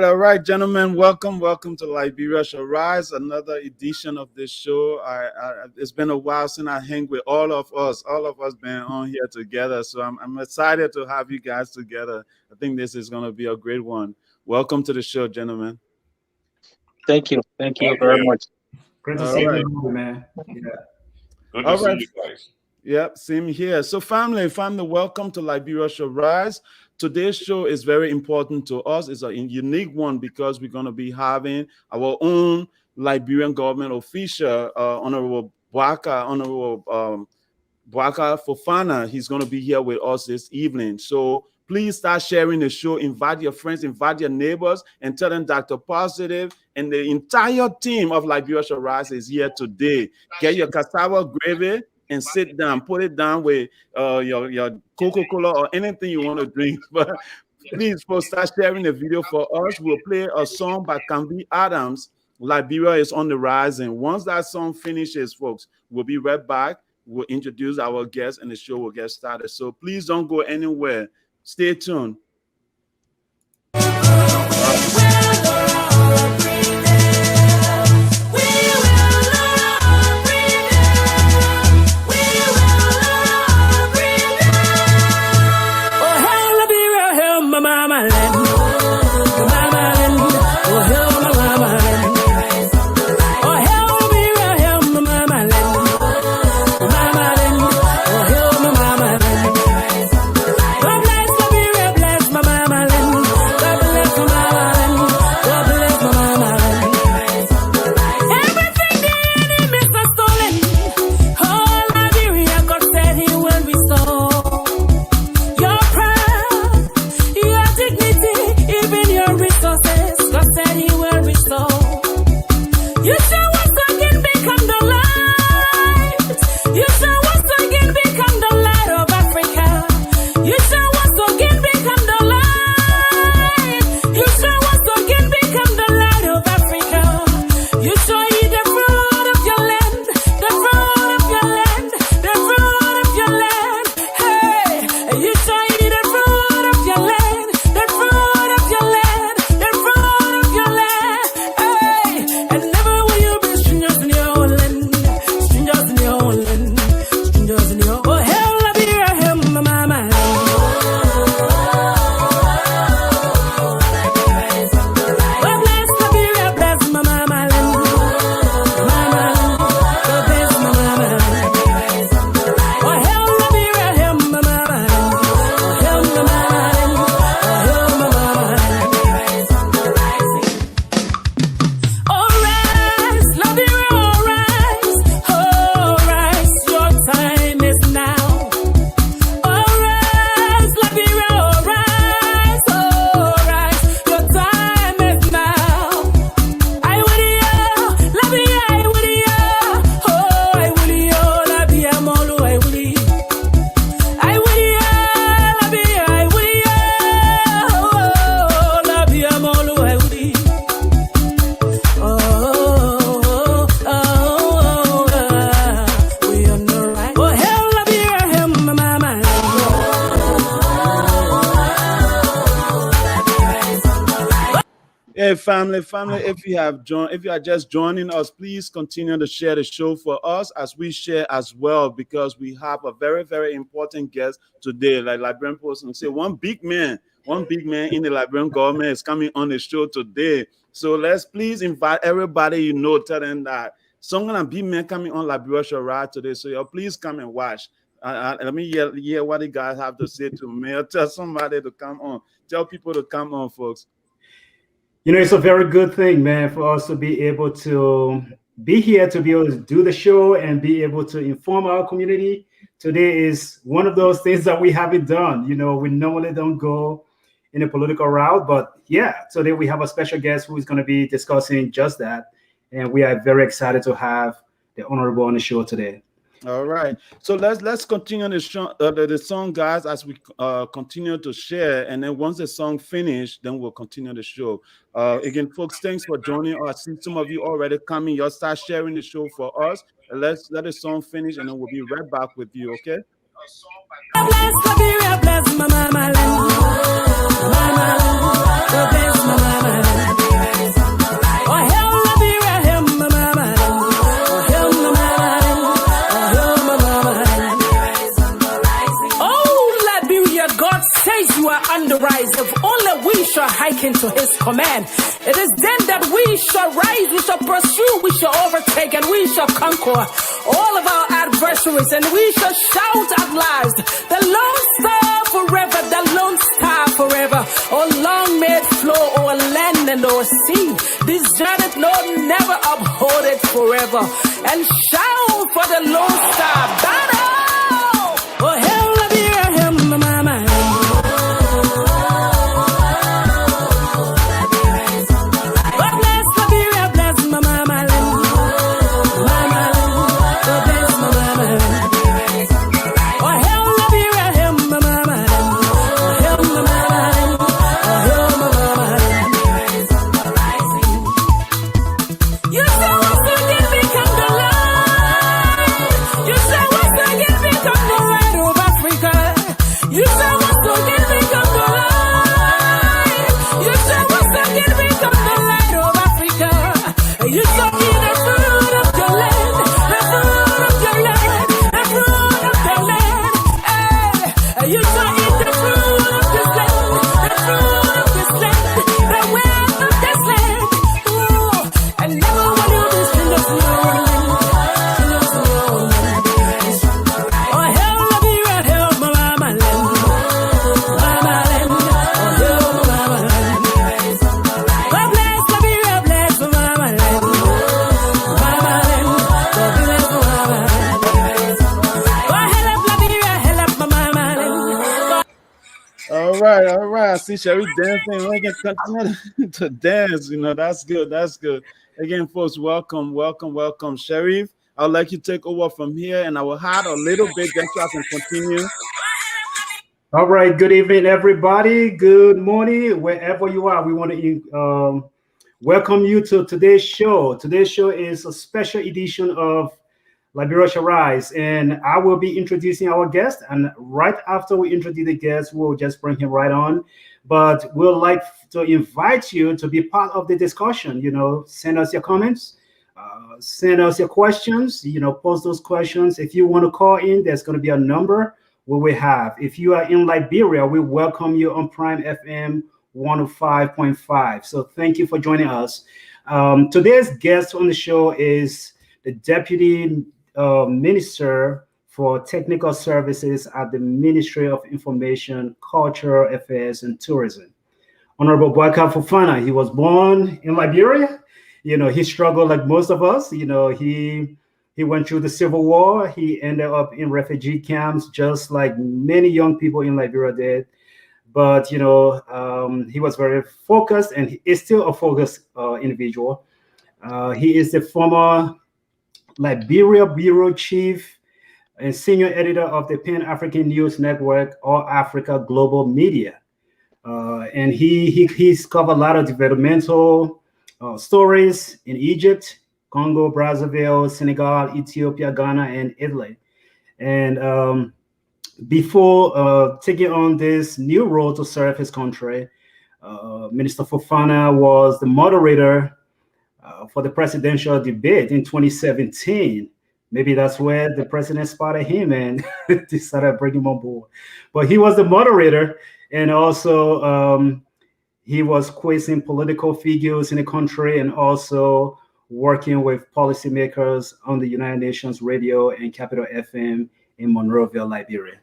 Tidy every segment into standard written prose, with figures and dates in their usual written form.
All right, gentlemen. Welcome to Liberia Shall Rise, another edition of this show. It's been a while since I hang with all of us. All of us been on here together, so I'm excited to have you guys together. I think this is going to be a great one. Welcome to the show, gentlemen. Thank you very much. Good to see you, man. Yeah. Good to see you guys. Yep, same here. So family, welcome to Liberia Shall Rise. Today's show is very important to us. It's a unique one because we're going to be having our own Liberian government official, Honorable Boakai Fofana. He's going to be here with us this evening. So please start sharing the show. Invite your friends, invite your neighbors, and tell them Dr. Positive and the entire team of Liberia Shall Rise is here today. Get your cassava gravy and sit down. Put it down with your Coca-Cola or anything you want to drink. But please, folks, start sharing the video for us. We'll play a song by Canby Adams. Liberia is on the rise. And once that song finishes, folks, we'll be right back. We'll introduce our guests and the show will get started. So please don't go anywhere. Stay tuned. Hey, family, if you are just joining us, please continue to share the show for us as we share as well, because we have a very, very important guest today. Like Liberian person say, one big man One big man in the Liberian government is coming on the show today. So let's please invite everybody you know, tell them that someone and big man coming on Liberia show right today. So y'all please come and watch. Let me hear what you guys have to say to me. Or tell somebody to come on. Tell people to come on, folks. You know, it's a very good thing, man, for us to be able to be here, to be able to do the show and be able to inform our community. Today is one of those things that we haven't done. You know, we normally don't go in a political route, but yeah, today we have a special guest who is going to be discussing just that. And we are very excited to have the Honorable on the show today. All right, so let's continue the song, guys, as we continue to share, and then once the song finish, then we'll continue the show. Again, folks, thanks for joining us. I see some of you already coming. Y'all start sharing the show for us. Let's let the song finish, and then we'll be right back with you. Okay. You are on the rise. If only we shall hike into his command. It is then that we shall rise, we shall pursue, we shall overtake, and we shall conquer all of our adversaries, and we shall shout at last, the Lone Star forever, the Lone Star forever. Oh, long may it flow o'er land and o'er sea. Desert it, no, never uphold it forever. And shout for the Lone Star battle. Oh, hell, him, mama. All right. I see Sherry dancing. We can continue to dance. You know, that's good. That's good. Again, folks, welcome. Sheriff, I'll let you take over from here, and I will hide a little bit just so I can continue. All right. Good evening, everybody. Good morning, wherever you are. We want to welcome you to today's show. Today's show is a special edition of Liberia Shall Rise, and I will be introducing our guest, and right after we introduce the guest, we'll just bring him right on. But we'd like to invite you to be part of the discussion. You know, send us your comments, send us your questions, you know, post those questions. If you want to call in, there's going to be a number we have. If you are in Liberia, we welcome you on Prime FM 105.5. So thank you for joining us. Today's guest on the show is the Deputy Minister for Technical Services at the Ministry of Information, Cultural Affairs, and Tourism. Honorable Boakai Fofana. He was born in Liberia. You know, he struggled like most of us. You know, he went through the Civil War. He ended up in refugee camps, just like many young people in Liberia did. But, you know, he was very focused, and he is still a focused individual. He is the former Liberia Bureau Chief and Senior Editor of the Pan-African News Network, All Africa Global Media. And he's covered a lot of developmental stories in Egypt, Congo, Brazzaville, Senegal, Ethiopia, Ghana, and Italy. And before taking on this new role to serve his country, Minister Fofana was the moderator for the presidential debate in 2017. Maybe that's where the president spotted him and decided to bring him on board. But he was the moderator, And also, he was quizzing political figures in the country and also working with policymakers on the United Nations Radio and Capital FM in Monrovia, Liberia.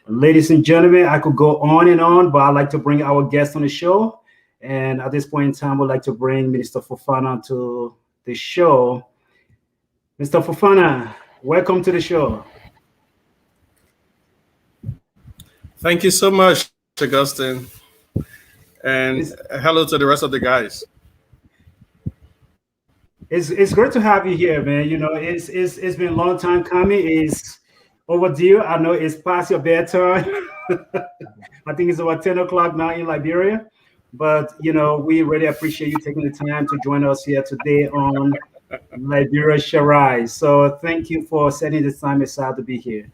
Ladies and gentlemen, I could go on, but I'd like to bring our guest on the show. And at this point in time, we'd like to bring Minister Fofana to the show. Mr. Fofana, welcome to the show. Thank you so much, Augustine. And hello to the rest of the guys. It's great to have you here, man. You know, it's been a long time coming. It's overdue. I know it's past your bedtime. I think it's about 10 o'clock now in Liberia. But, you know, we really appreciate you taking the time to join us here today on Liberia Shall Rise. So thank you for setting the time aside to be here.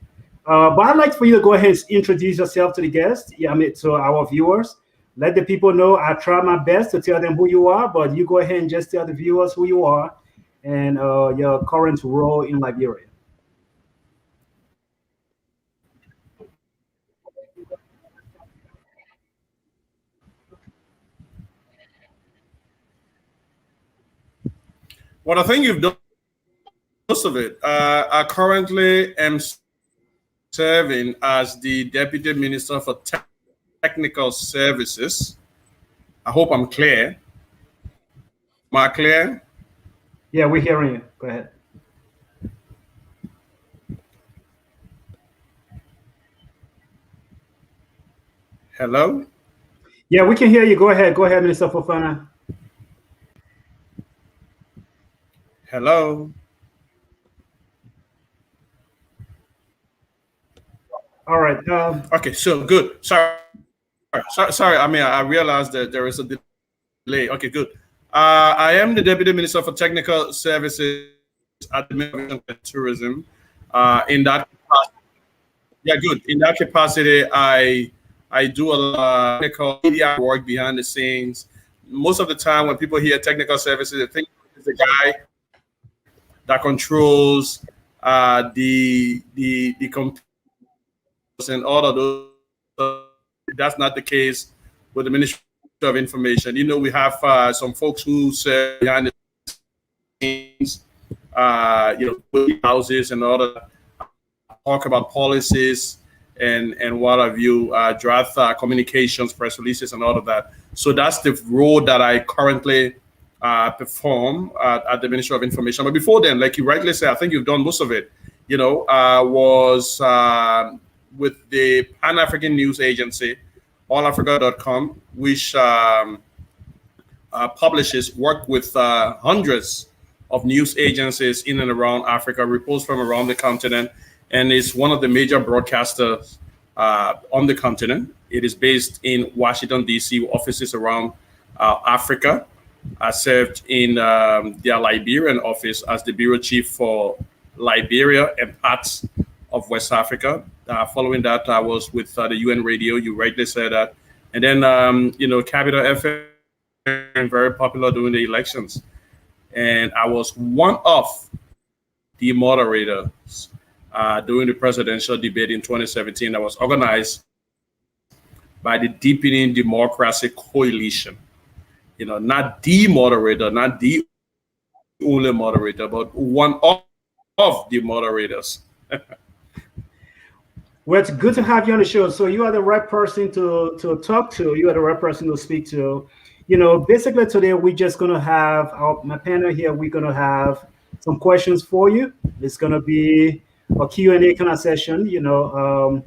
But I'd like for you to go ahead and introduce yourself to the guests, to our viewers. Let the people know. I try my best to tell them who you are, but you go ahead and just tell the viewers who you are and your current role in Liberia. Well, I think you've done most of it. I currently am serving as the Deputy Minister for Technical Services. I hope I'm clear. Am I clear? Yeah, we're hearing you. Go ahead. Hello? Yeah, we can hear you. Go ahead. Go ahead, Minister Fofana. Hello? All right. Okay, so good. Sorry. I mean, I realized that there is a delay. Okay, good. I am the Deputy Minister for Technical Services at the Ministry of Tourism. In that capacity, I do a lot of technical media work behind the scenes. Most of the time, when people hear technical services, they think it's the guy that controls the computers and all of those. That's not the case with the Ministry of Information. You know, we have some folks who serve behind the scenes, houses and all that, talk about policies and what have you, draft communications, press releases, and all of that. So that's the role that I currently perform at the Ministry of Information. But before then, like you rightly said, I think you've done most of it. You know, was with the Pan-African News Agency, allafrica.com, which work with hundreds of news agencies in and around Africa, reports from around the continent, and is one of the major broadcasters on the continent. It is based in Washington, D.C., offices around Africa. I served in their Liberian office as the bureau chief for Liberia and parts of West Africa. Following that, I was with the UN Radio. You rightly said that. And then, Capital FM, very popular during the elections. And I was one of the moderators during the presidential debate in 2017 that was organized by the Deepening Democracy Coalition. You know, not the moderator, not the only moderator, but one of the moderators. Well, it's good to have you on the show. So you are the right person to talk to. You are the right person to speak to. You know, basically today we're just going to have my panel here. We're going to have some questions for you. It's going to be a Q&A kind of session. You know,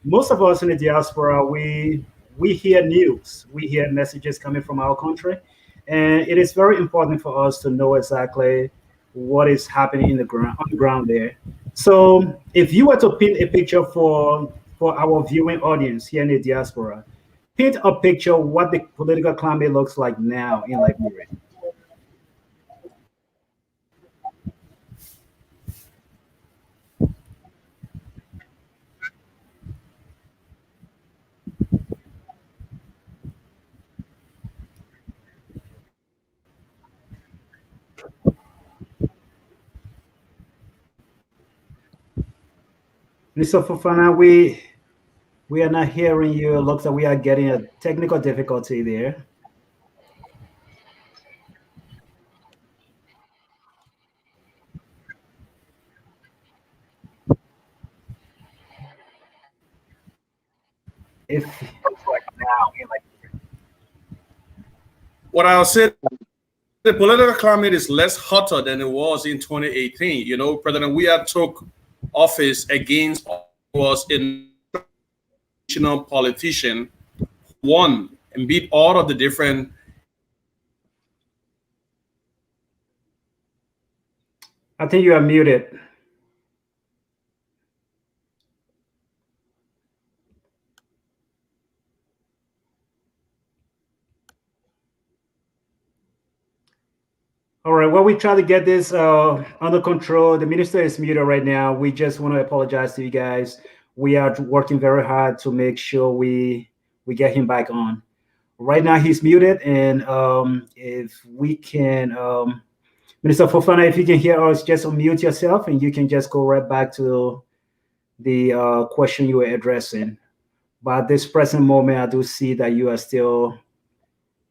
most of us in the diaspora, we hear news. We hear messages coming from our country. And it is very important for us to know exactly what is happening on the ground there. So if you were to paint a picture for our viewing audience here in the diaspora, paint a picture of what the political climate looks like now in Liberia. Mr. Fofana, We are not hearing you. It looks like we are getting a technical difficulty there. If What I'll say, the political climate is less hotter than it was in 2018. You know, President Weah took office against was a national politician who won and beat all of the different. I think you are muted. All right, well, we try to get this under control. The minister is muted right now. We just want to apologize to you guys. We are working very hard to make sure we get him back on. Right now, he's muted, and if we can, Minister Fofana, if you can hear us, just unmute yourself, and you can just go right back to the question you were addressing. But at this present moment, I do see that you are still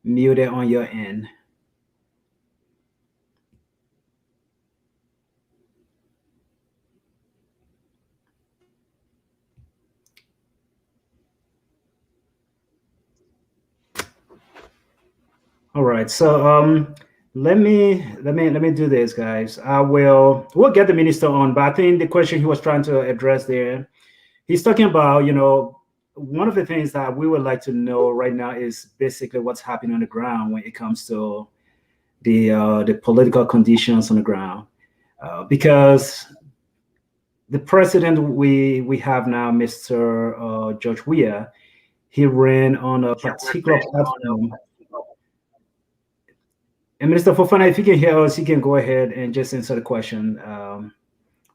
muted on your end. All right, so let me do this, guys. We'll get the minister on, but I think the question he was trying to address there, he's talking about, one of the things that we would like to know right now is basically what's happening on the ground when it comes to the political conditions on the ground, because the president we have now, Mr. George Weah, he ran on a particular platform. And Minister Fofana, if you can hear us, you can go ahead and just answer the question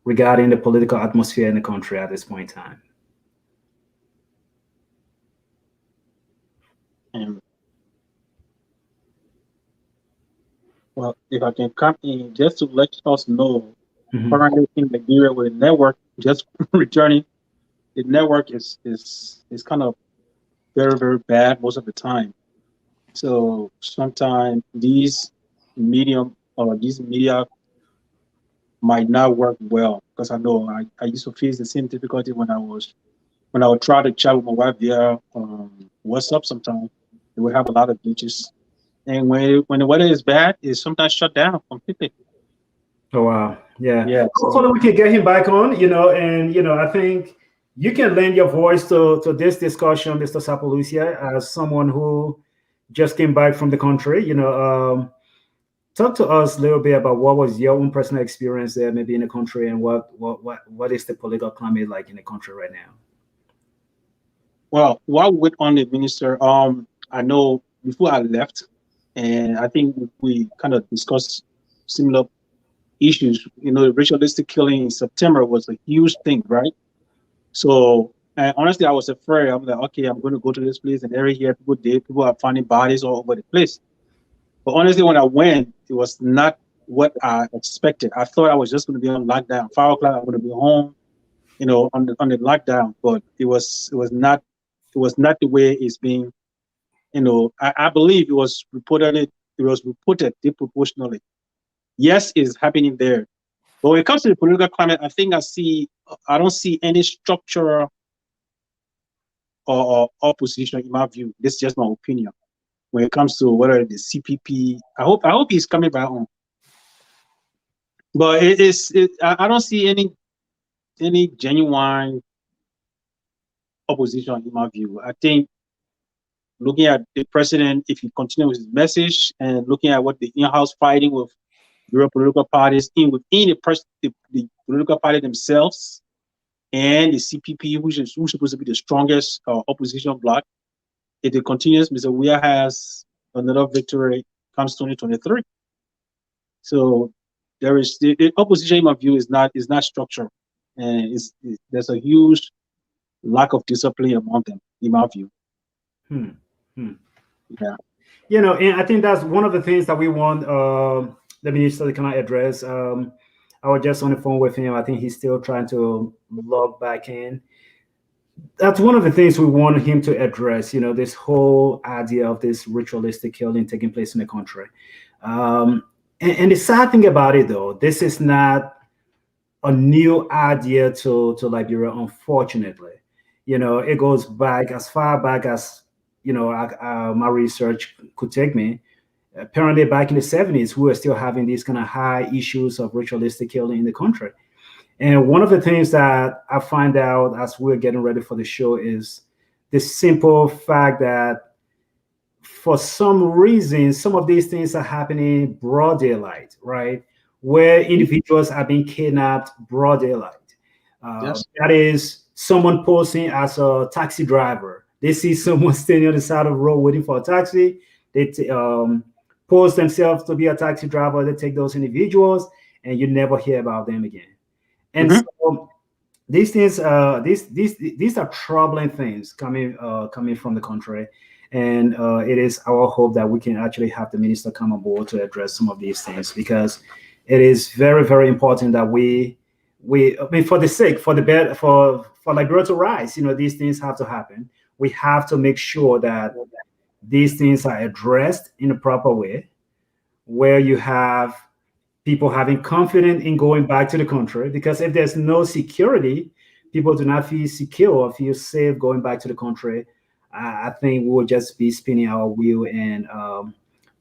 regarding the political atmosphere in the country at this point in time. Well, if I can come in just to let us know, currently in Nigeria with the network just returning, the network is kind of very, very bad most of the time. So sometimes these media might not work well, because I know I used to face the same difficulty when I would try to chat with my wife via WhatsApp. Sometimes they would have a lot of glitches, and when the weather is bad, it's sometimes shut down completely. Oh wow, yeah. Yeah. Hopefully we can get him back on, and I think you can lend your voice to this discussion, Mr. Sapalucia, as someone who just came back from the country. Talk to us a little bit about what was your own personal experience there, maybe in the country, and what is the political climate like in the country right now? Well, while we wait on the minister, I know before I left, and I think we kind of discussed similar issues. The ritualistic killing in September was a huge thing, right? So, and honestly, I was afraid. I'm like, okay, I'm going to go to this place, and every year people are finding bodies all over the place. But honestly, when I went, it was not what I expected. I thought I was just going to be on lockdown. 5 o'clock, I'm going to be home, on the lockdown. But it was not the way it's being. I believe it was reported disproportionately. Yes, it's happening there. But when it comes to the political climate, I don't see any structure or opposition in my view. This is just my opinion. When it comes to whether the CPP, I hope he's coming back on. But I don't see any genuine opposition in my view. I think looking at the president, if he continues his message, and looking at what the in-house fighting with European political parties within the political party themselves, and the CPP, who's supposed to be the strongest opposition bloc, if it continues, Mr. Weah has another victory comes 2023. So there is the opposition, in my view, is not structured, and there's a huge lack of discipline among them, in my view. Yeah. And I think that's one of the things that we want the minister to address. I was just on the phone with him. I think he's still trying to log back in. That's one of the things we want him to address. This whole idea of this ritualistic killing taking place in the country. And the sad thing about it, though, this is not a new idea to Liberia, unfortunately. It goes back as far back as my research could take me. Apparently, back in the 70s, we were still having these kind of high issues of ritualistic killing in the country. And one of the things that I find out as we're getting ready for the show is the simple fact that for some reason, some of these things are happening broad daylight, right? Where individuals are being kidnapped broad daylight. Yes. That is someone posing as a taxi driver. They see someone standing on the side of the road waiting for a taxi. They pose themselves to be a taxi driver. They take those individuals, and you never hear about them again. And so these things, these are troubling things coming from the country. And it is our hope that we can actually have the minister come on board to address some of these things, because it is very, very important that I mean, for the sake, for the better, for Liberia to rise, these things have to happen. We have to make sure that these things are addressed in a proper way, where you have people having confidence in going back to the country. Because if there's no security, people do not feel secure or feel safe going back to the country. I think we'll just be spinning our wheel, and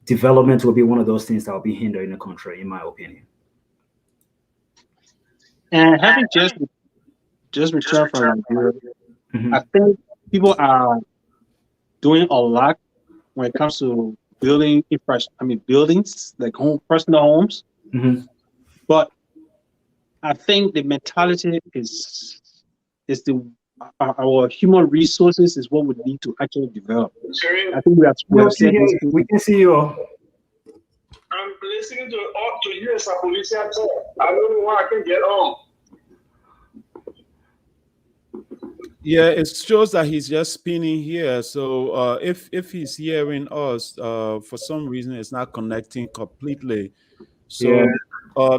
development will be one of those things that will be hindering the country, in my opinion. And having just returned from Liberia, I think people are doing a lot when it comes to building infrastructure. I mean, buildings like personal homes. But I think the mentality is our human resources is what we need to actually develop. I think we have said this. We can see you. I'm listening to you as a police officer. I don't know why I can get on. Yeah, it shows that he's just spinning here. So if he's hearing us, for some reason it's not connecting completely. So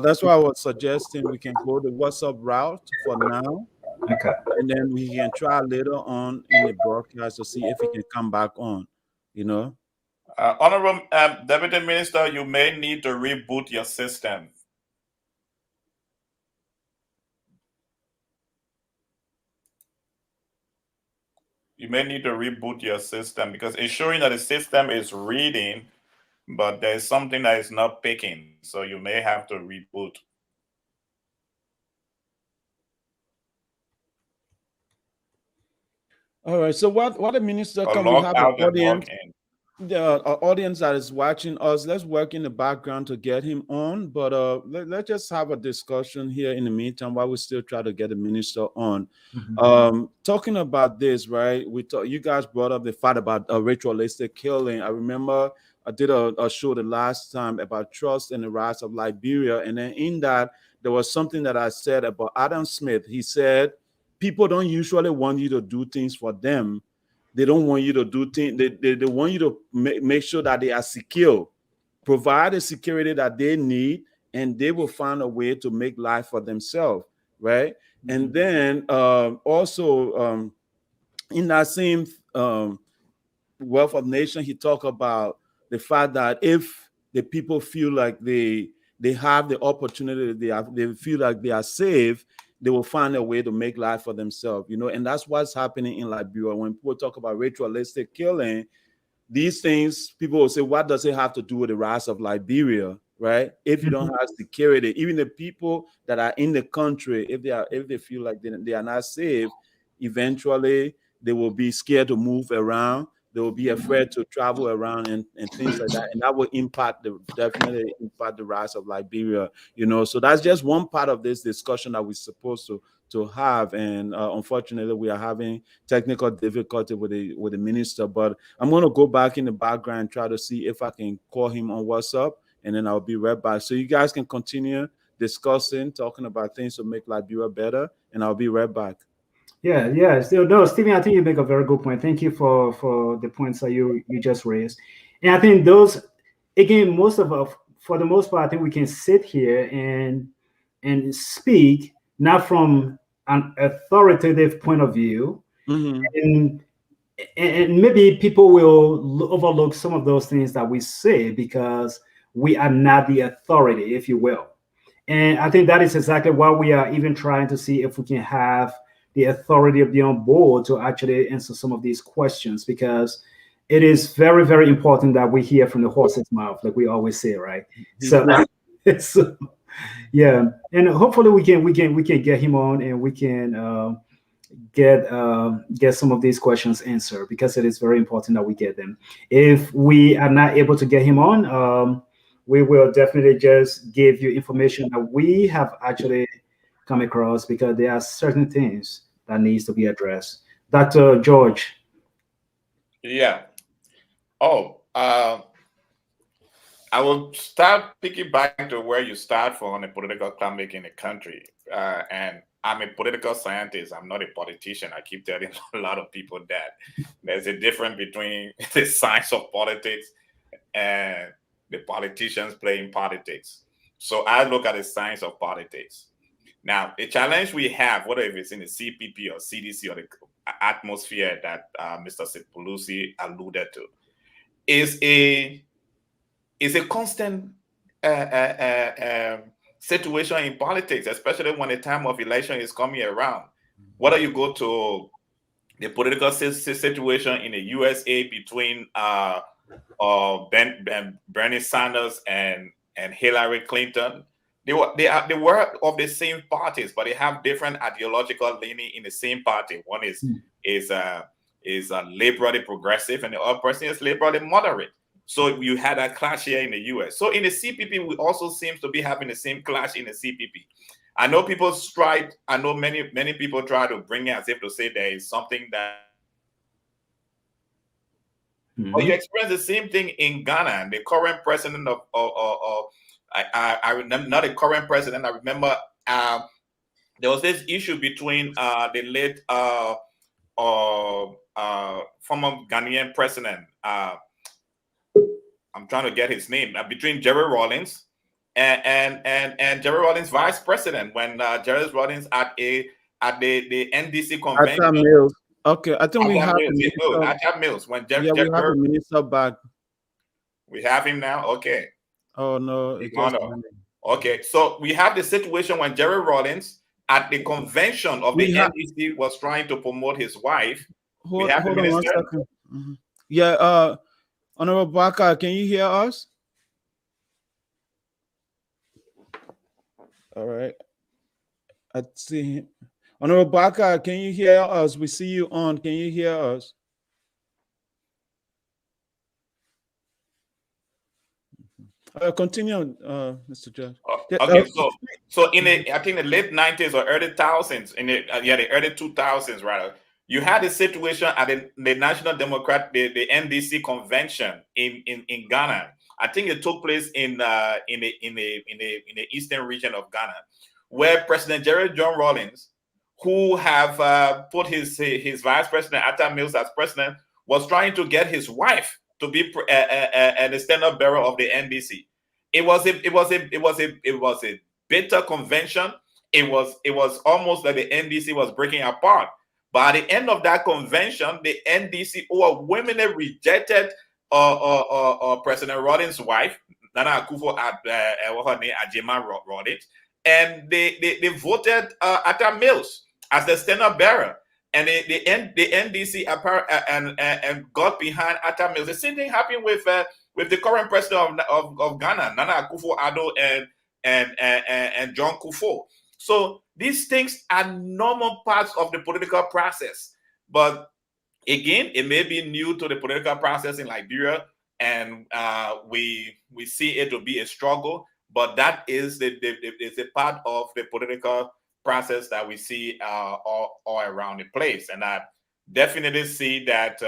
that's why I was suggesting we can go the WhatsApp route for now. Okay. And then we can try later on in the broadcast to see if he can come back on, Honorable Deputy Minister, you may need to reboot your system. You may need to reboot your system because it's showing that the system is reading, but there's something that is not picking. So you may have to reboot. All right. So what the minister Or can we log have out an and log audience? in. The audience that is watching us, let's work in the background to get him on. But let's just have a discussion here in the meantime while we still try to get the minister on. Talking about this, right? You guys brought up the fact about a ritualistic killing. I remember I did a show the last time about trust and the rise of Liberia, and then in that there was something that I said about Adam Smith. He said people don't usually want you to do things for them. They don't want you to do things. They want you to make sure that they are secure, provide the security that they need, and they will find a way to make life for themselves, right? And then also in that same Wealth of Nation, he talked about the fact that if the people feel like they have the opportunity, they feel like they are safe, they will find a way to make life for themselves, and that's what's happening in Liberia. When people talk about ritualistic killing, these things, people will say, what does it have to do with the rise of Liberia, right? If you don't have security, even the people that are in the country, if they feel like they are not safe, eventually they will be scared to move around. They will be afraid to travel around and things like that. And that will definitely impact the rise of Liberia, So that's just one part of this discussion that we're supposed to have. And unfortunately, we are having technical difficulty with the minister. But I'm going to go back in the background and try to see if I can call him on WhatsApp. And then I'll be right back. So you guys can continue discussing, talking about things to make Liberia better. And I'll be right back. Yeah. Still, no, Stephen, I think you make a very good point. Thank you for the points that you just raised. And I think those, again, for the most part, I think we can sit here and speak not from an authoritative point of view, And maybe people will overlook some of those things that we say because we are not the authority, if you will. And I think that is exactly why we are even trying to see if we can have the authority of be on board to actually answer some of these questions, because it is very, very important that we hear from the horse's mouth, like we always say, right? So, so yeah, and hopefully we can get him on, and we can get some of these questions answered, because it is very important that we get them. If we are not able to get him on, we will definitely just give you information that we have actually come across, because there are certain things that needs to be addressed. Dr. George. Yeah. Oh, I will start piggyback to where you start for on the political climate in the country. And I'm a political scientist. I'm not a politician. I keep telling a lot of people that there's a difference between the science of politics and the politicians playing politics. So I look at the science of politics. Now, the challenge we have, whether if it's in the CPP or CDC or the atmosphere that Mr. Sipulusi alluded to, is a constant situation in politics, especially when the time of election is coming around. Whether you go to the political situation in the USA between Bernie Sanders and Hillary Clinton, they were of the same parties, but they have different ideological leaning in the same party. One is liberally progressive, and the other person is liberally moderate. So you had a clash here in the US. So in the CPP, we also seem to be having the same clash in the CPP. I know people strive. I know many people try to bring it as if to say there is something that. Well, you experience the same thing in Ghana. The current president I remember, not the current president. I remember there was this issue between the late former Ghanaian president. I'm trying to get his name, between Jerry Rawlings and Jerry Rawlings vice president, when Jerry Rawlings at the NDC convention. Mills. Okay, I think we have Mills. When we have a minister back. We have him now. Okay. Oh no. Okay, so we have the situation when Jerry Rawlings at the convention of the NDC was trying to promote his wife. Hold on 1 second. Yeah, Honorable Boakai, can you hear us? All right. I see him. Honorable Boakai, can you hear us? We see you on. Can you hear us? Continue, Mr. Judge. Okay, so in the, I think the late 90s or early 2000s, in the the early 2000s rather, you had a situation at the National Democrat, the NDC convention in Ghana. I think it took place in the eastern region of Ghana, where President Jerry John Rawlings, who have put his vice president Atta Mills as president, was trying to get his wife to be the stand-up bearer of the NDC. It was a bitter convention. It was almost like the NDC was breaking apart. By the end of that convention, the NDC overwhelmingly rejected President Rawlings' wife, Nana Akufo-Addo Rawlings, and they voted Atta Mills as the stand-up bearer. And the NDC and got behind Atta Mills. The same thing happened with the current president of Ghana, Nana Akufo-Addo and John Kufuor. So these things are normal parts of the political process. But again, it may be new to the political process in Liberia, and we see it to be a struggle. But that is it's a part of the political process that we see all around the place. And I definitely see that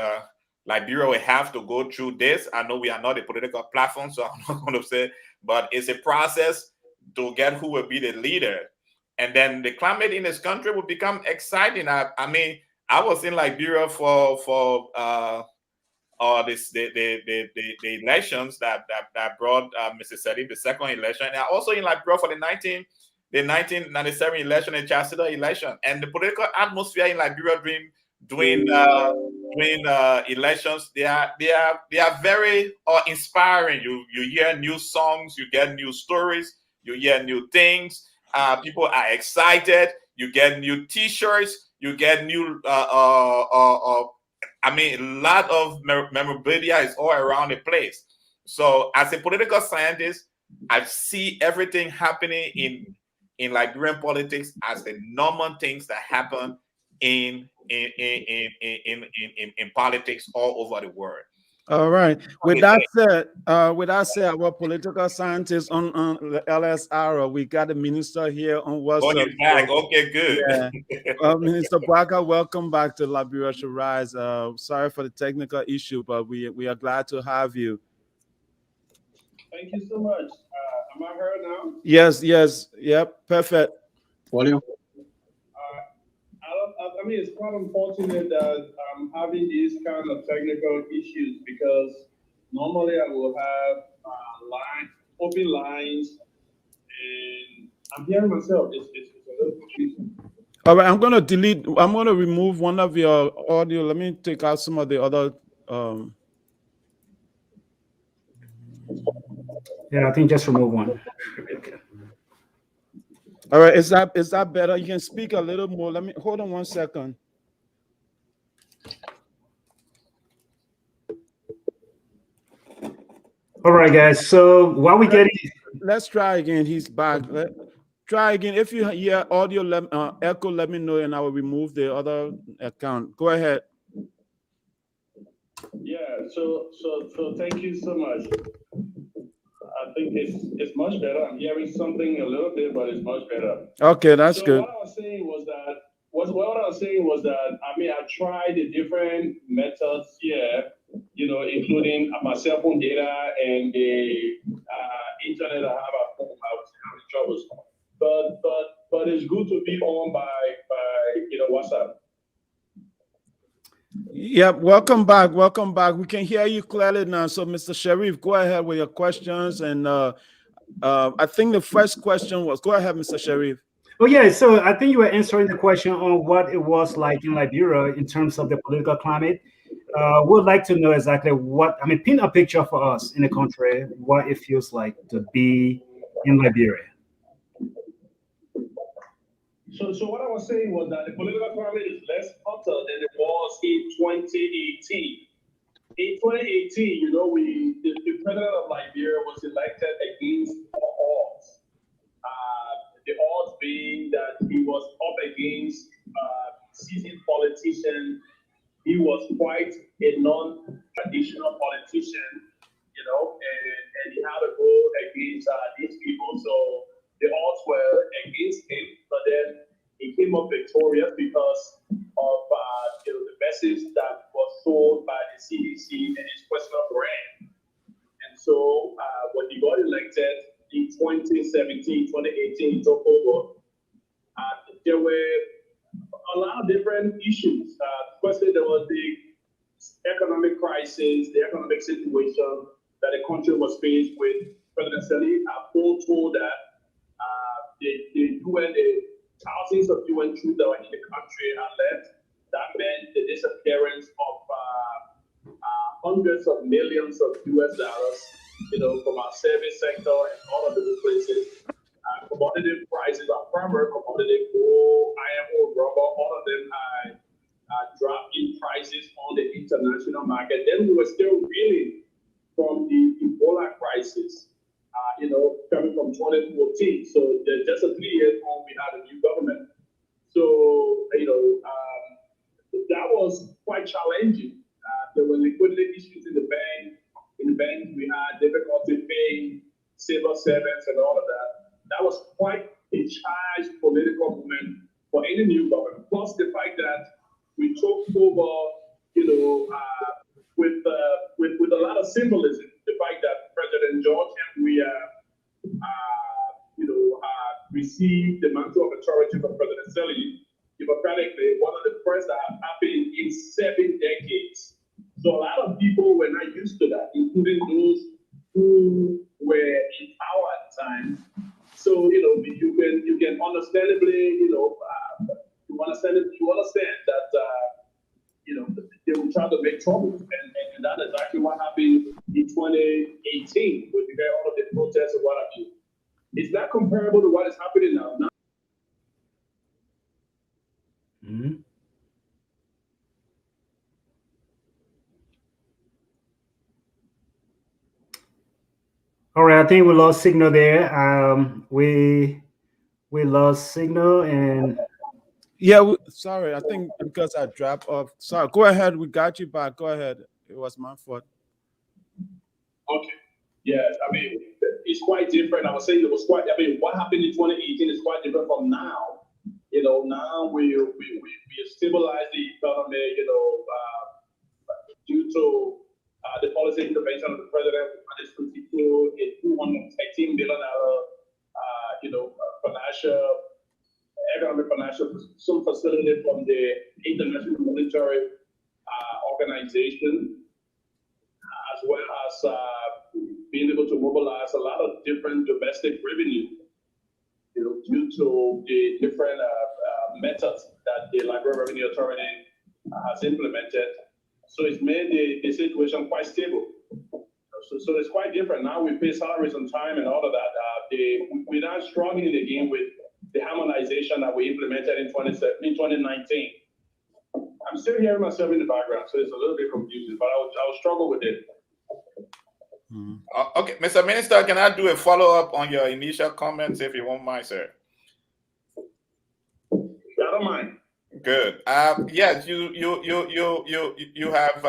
Liberia will have to go through this. I know we are not a political platform, so I'm not going to say, but it's a process to get who will be the leader. And then the climate in this country will become exciting. I mean, I was in Liberia for the elections that brought Mr. Sedi, the second election. And also in Liberia for the 1997 election and Chancellor election. And the political atmosphere in Liberia doing elections. They are very inspiring. You hear new songs, you get new stories, you hear new things. People are excited. You get new T-shirts. You get new. I mean, a lot of memorabilia is all around the place. So, as a political scientist, I see everything happening in Liberian politics as the normal things that happen in politics all over the world. All right. With that said, our political scientist on the LSR, we got a minister here on WhatsApp. Oh, he's back. Okay, good. Yeah. Minister Boakai, welcome back to Liberia Should Rise. Sorry for the technical issue, but we are glad to have you. Thank you so much. Am I heard now? Yes. Yep. Perfect. Volume. I mean, it's quite unfortunate that I'm having these kind of technical issues because normally I will have open lines, and I'm hearing myself. It's a little confusing. All right, I'm going to remove one of your audio. Let me take out some of the other. Yeah, I think just remove one. Okay. All right, is that better? You can speak a little more. Let me hold on 1 second. All right, guys. So while we get it, let's try again. He's back. Try again. If you hear audio echo, let me know, and I will remove the other account. Go ahead. Yeah. So thank you so much. I think it's much better. I'm hearing something a little bit, but it's much better. Okay, that's good. What I was saying was that I mean, I tried the different methods here, including my cell phone data and the internet I have at home. I was having troubles, but it's good to be on by WhatsApp. Yep, welcome back. We can hear you clearly now. So, Mr. Sharif, go ahead with your questions. And I think the first question was, go ahead, Mr. Sharif. Oh, yeah. So I think you were answering the question on what it was like in Liberia in terms of the political climate. We'd like to know exactly paint a picture for us in the country, what it feels like to be in Liberia. So what I was saying was that the political climate is less hotter than it was in 2018. In 2018, the president of Liberia was elected against all odds. The odds being that he was up against seasoned politician. He was quite a non-traditional politician, and he had to go against these people. So the odds were against him, but then he came up victorious because of the message that was sold by the CDC and his personal brand. And so when he got elected in 2017, 2018, he took over. There were a lot of different issues. Firstly, there was the economic crisis, the economic situation that the country was faced with. President Sali told that the thousands of UN troops that were in the country had left. That meant the disappearance of hundreds of millions of US dollars, from our service sector and all of the places. Commodity prices, our primary commodity, coal, iron ore, rubber, all of them dropped in prices on the international market. Then we were still reeling from the Ebola crisis, coming from 2014. So just a 3 years on, we had a new government. So, that was quite challenging. There were liquidity issues in the bank. In the bank, we had difficulty paying civil servants and all of that. That was quite a charged political moment for any new government. Plus the fact that we took over, with a lot of symbolism. The fact that President George and we received the mantle of authority from President Sali democratically, one of the first that have happened in 7 decades. So a lot of people were not used to that, including those who were in power at the time. So you can understandably, you understand that try to make trouble. And that's exactly what happened in 2018 with all of the protests and what have you. It's not comparable to what is happening now. Mm-hmm. All right, I think we lost signal there. We lost signal, and Yeah, sorry. I think because I dropped off. Sorry. Go ahead. We got you back. Go ahead. It was my fault. Okay. Yeah, I mean, it's quite different. I was saying it was quite. I mean, what happened in 2018 is quite different from now. You know, now we stabilize the economy. You know, due to the policy intervention of the president, managed to secure a $213 billion, economic financial some facility from the International Monetary Organization, as well as being able to mobilize a lot of different domestic revenue, you know, due to the different methods that the Liberia Revenue Authority has implemented. So it's made the situation quite stable. So it's quite different. Now we pay salaries on time and all of that. We're not struggling again with the harmonization that we implemented in 2019. I'm still hearing myself in the background, so it's a little bit confusing, but I'll struggle with it. Okay, Mr. Minister, can I do a follow-up on your initial comments, if you won't mind, sir? I don't mind. Good. Yes, you have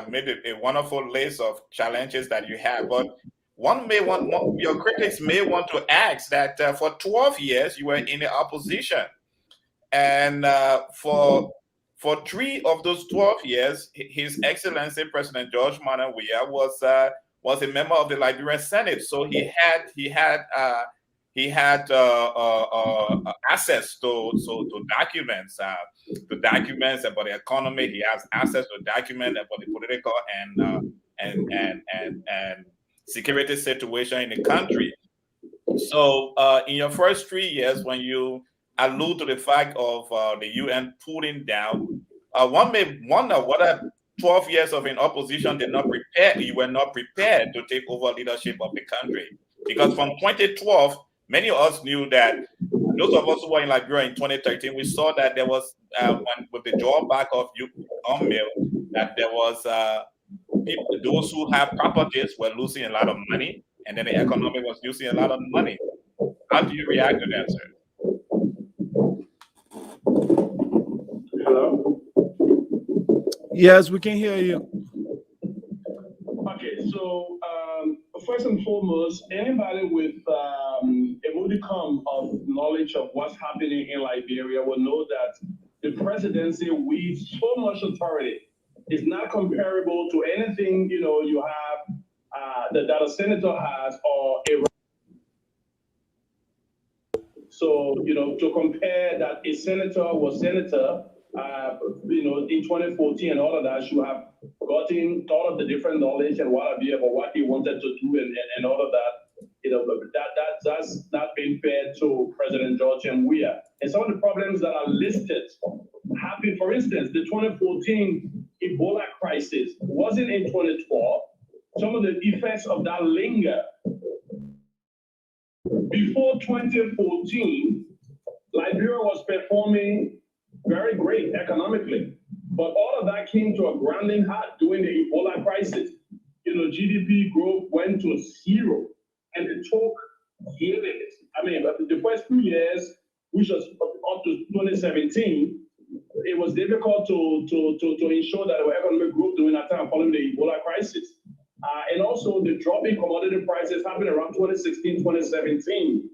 made a wonderful list of challenges that you have, but your critics may want to ask that for 12 years you were in the opposition, and for 3 of those 12 years, His Excellency President George Manneh Weah was a member of the Liberian Senate, so he had access to documents, about the economy. He has access to documents about the political and security situation in the country. So in your first 3 years, when you allude to the fact of the UN pulling down, one may wonder whether 12 years of in opposition did not prepare you were not prepared to take over leadership of the country, because from 2012. Many of us knew that, those of us who were in Liberia in 2013, we saw that there was, with the drawback of UNMIL, that there was those who have properties were losing a lot of money, and then the economy was losing a lot of money. How do you react to that, sir? Hello? Yes, we can hear you. Okay, so first and foremost, anybody with a modicum of knowledge of what's happening in Liberia will know that the presidency with so much authority is not comparable to anything you have that a senator has or a. So to compare that a senator was senator. In 2014 and all of that, you have gotten all of the different knowledge and what have you about what he wanted to do and all of that. That's not being fair to President George M. Weah. And some of the problems that are listed happened, for instance, the 2014 Ebola crisis wasn't in 2012. Some of the effects of that linger. Before 2014, Liberia was performing very great economically, but all of that came to a grinding halt during the Ebola crisis. GDP growth went to 0, and it took years. I mean, the first 2 years, which was up to 2017, it was difficult to ensure that there were economic growth during that time following the Ebola crisis. And also the drop in commodity prices happened around 2016, 2017.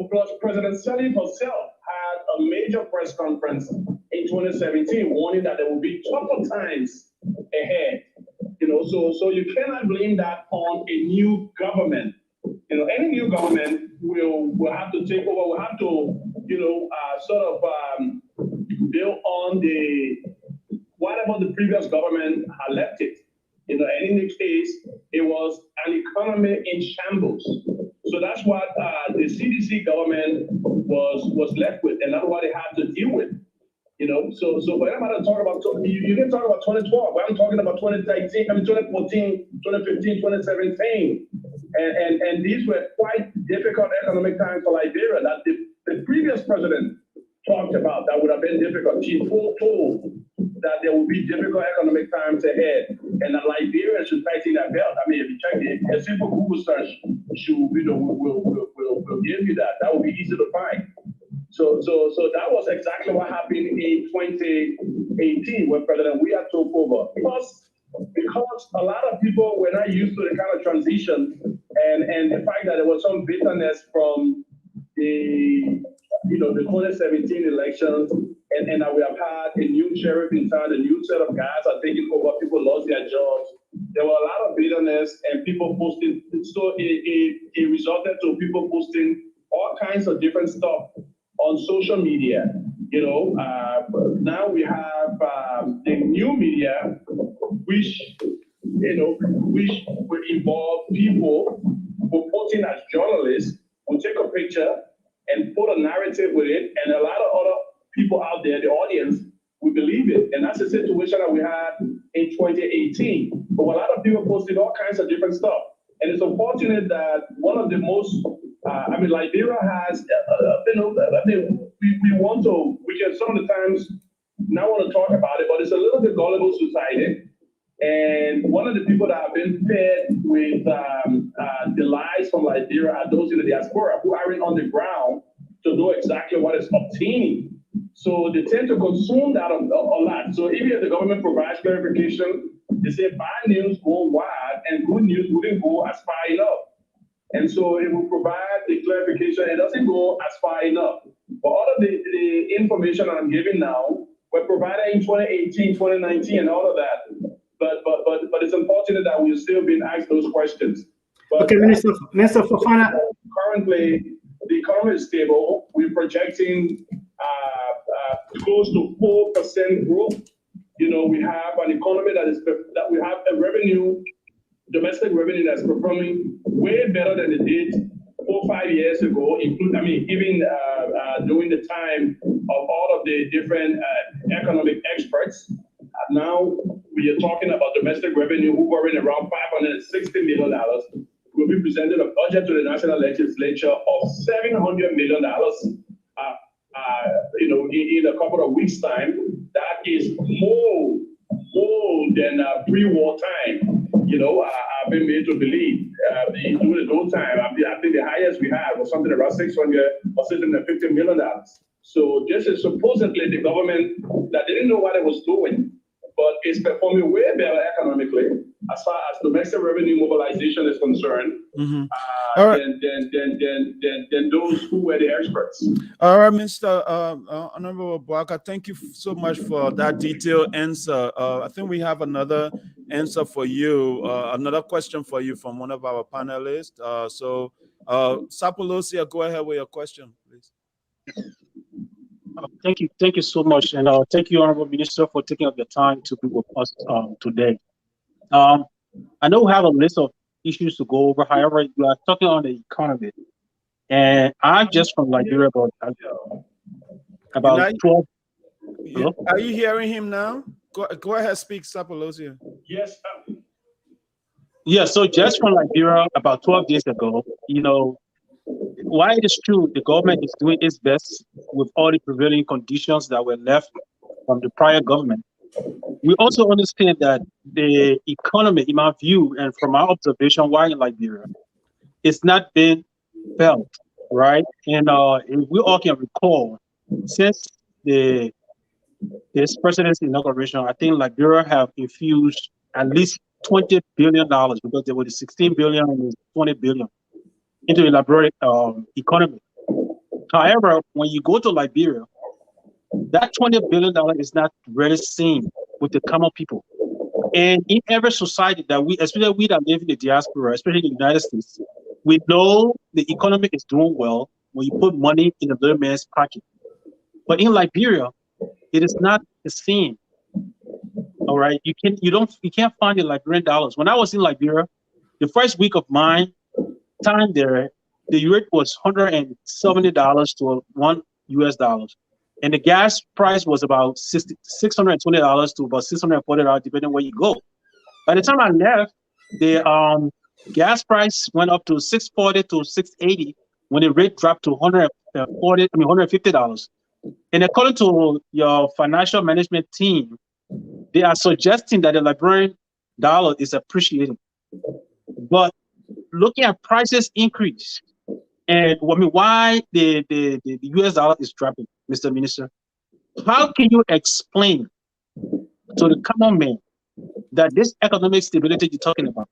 Plus President Sirleaf herself had a major press conference in 2017 warning that there will be tougher times ahead. So you cannot blame that on a new government. Any new government will have to take over, will have to, build on whatever the previous government had left it. In any case, it was an economy in shambles. So that's what the CDC government was left with, and that's what they had to deal with. You know, so but I'm not talking about, you can talk about 2012, but I'm talking about 2013, 2014, 2015, 2017. And these were quite difficult economic times for Liberia that the previous president talked about that would have been difficult. She foretold that there would be difficult economic times ahead, and that Liberia should tighten their belt. I mean, if you check a simple Google search, will give you that. That would be easy to find. So that was exactly what happened in 2018 when President Weah took over. Plus, because a lot of people were not used to the kind of transition and the fact that there was some bitterness from the 2017 elections, and that we have had a new sheriff in town, a new set of guys are taking over, people lost their jobs. There were a lot of bitterness and people posting, so it resulted to people posting all kinds of different stuff on social media. Now we have the new media, which will involve people reporting as journalists, will take a picture and put a narrative with it, and a lot of other people out there, the audience, will believe it. And that's the situation that we had in 2018. But a lot of people posted all kinds of different stuff. And it's unfortunate that one of the most, Liberia has, we can some of the times not want to talk about it, but it's a little bit gullible society. And one of the people that have been fed with the lies from Liberia are those in the diaspora who aren't on the ground to know exactly what is obtaining. So they tend to consume that a lot. So even if the government provides clarification, they say bad news go wide and good news wouldn't go as far enough. And so it will provide the clarification. It doesn't go as far enough. But all of the information I'm giving now were provided in 2018, 2019, and all of that. But it's unfortunate that we're still being asked those questions. But okay, Minister Fofana. Currently, the economy is stable. We're projecting close to 4% growth. We have an economy that we have a revenue, domestic revenue that's performing way better than it did 4 or 5 years ago, even during the time of all of the different economic experts. Now we are talking about domestic revenue hovering around $560 million. We'll be presenting a budget to the National Legislature of $700 million. In a couple of weeks' time. That is more than pre-war time. I've been made to believe during those time. I think the highest we had was something around $600 or $650 million. So this is supposedly the government that didn't know what it was doing, but it's performing way better economically as far as domestic revenue mobilization is concerned. Mm-hmm. All right. Than those who were the experts. All right, Mr. Honorable Boakai, thank you so much for that detailed answer. I think we have another answer for you, another question for you from one of our panelists. Sapolosia, go ahead with your question, please. Thank you so much, and thank you, Honorable Minister, for taking up your time to be with us today. I know we have a list of issues to go over. However, you are talking on the economy, and I'm just from Liberia, about 12. Yeah. Are you hearing him now? Go ahead, speak, Sapolosia. Yes. Yeah. So just from Liberia, about 12 years ago, while it is true the government is doing its best with all the prevailing conditions that were left from the prior government, we also understand that the economy, in my view, and from my observation while in Liberia, it's not been felt, right? And if we all can recall, since this president's inauguration, I think Liberia have infused at least $20 billion, because there was 16 billion and 20 billion into the Liberian economy. However, when you go to Liberia, that $20 billion is not really seen with the common people. And in every society that especially we that live in the diaspora, especially in the United States, we know the economy is doing well when you put money in the little man's pocket. But in Liberia, it is not the same. All right, you can't find the Liberian dollars. When I was in Liberia, the first week of my time there, the rate was $170 to $1 US. and the gas price was about $620 to about $640, depending on where you go. By the time I left, the gas price went up to $640 to $680 when the rate dropped to $150. And according to your financial management team, they are suggesting that the Liberian dollar is appreciating. But looking at prices increase, and I mean, why the US dollar is dropping, Mr. Minister, how can you explain to the common man that this economic stability you're talking about,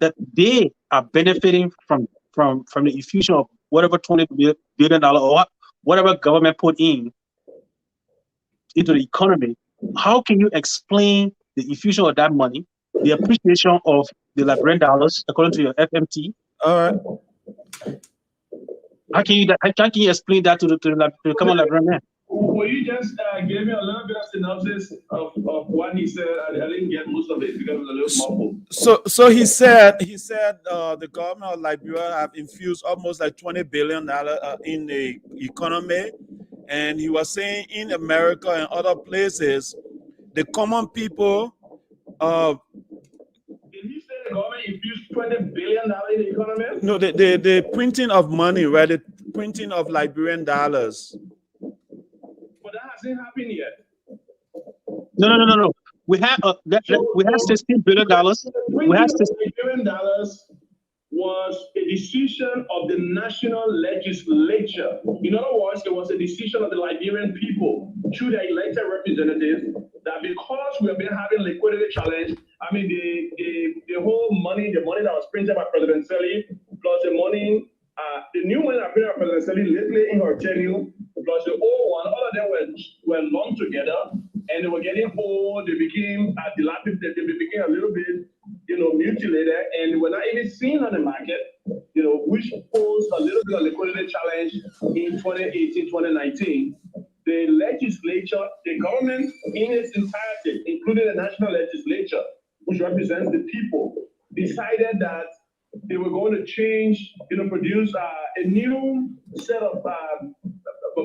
that they are benefiting from the infusion of whatever $20 billion or whatever government put into the economy? How can you explain the infusion of that money, the appreciation of the Liberian dollars, according to your FMT? All right. How can you explain that to the common Liberian man? Well, you just gave me a little bit of synopsis of what he said. I didn't get most of it because it was a little muffled. So he said the government of Liberia have infused almost like $20 billion in the economy, and he was saying in America and other places, the common people. Did he say the government infused $20 billion in the economy? No, the printing of money, right? The printing of Liberian dollars. But that hasn't happened yet. No. We have $16 billion. We have $16 billion was a decision of the national legislature. In other words, it was a decision of the Liberian people through their elected representatives that because we have been having liquidity challenge, I mean the whole money, the money that was printed by President Selly, plus the money, the new money that printed by President Selly lately in her tenure, plus the old one, all of them were lumped together, and they were getting old. They became dilapidated. They became a little bit, mutilated, and they were not even seen on the market, which posed a little bit of liquidity challenge in 2018, 2019. The legislature, the government in its entirety, including the national legislature, which represents the people, decided that they were going to change, produce a new set of a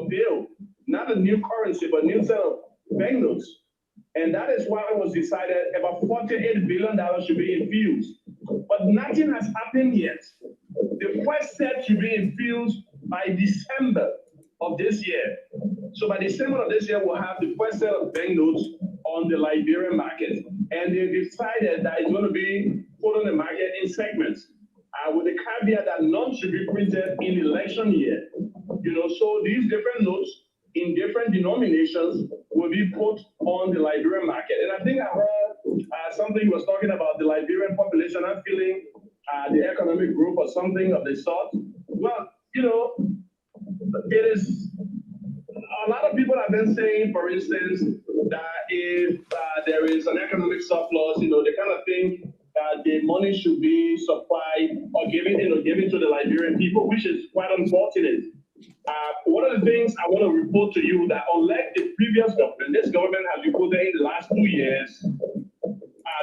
bill, not a new currency, but a new set of banknotes. And that is why it was decided about $48 billion should be infused. But nothing has happened yet. The first set should be infused by December of this year. So by December of this year, we'll have the first set of banknotes on the Liberian market. And they decided that it's going to be put on the market in segments, with the caveat that none should be printed in election year. So these different notes in different denominations will be put on the Liberian market. And I think I heard something was talking about the Liberian population not feeling the economic growth or something of the sort. Well, it is, a lot of people have been saying, for instance, that if there is an economic surplus, they kind of think that the money should be supplied or given to the Liberian people, which is quite unfortunate. One of the things I want to report to you that unlike the previous government, this government has reported in the last 2 years,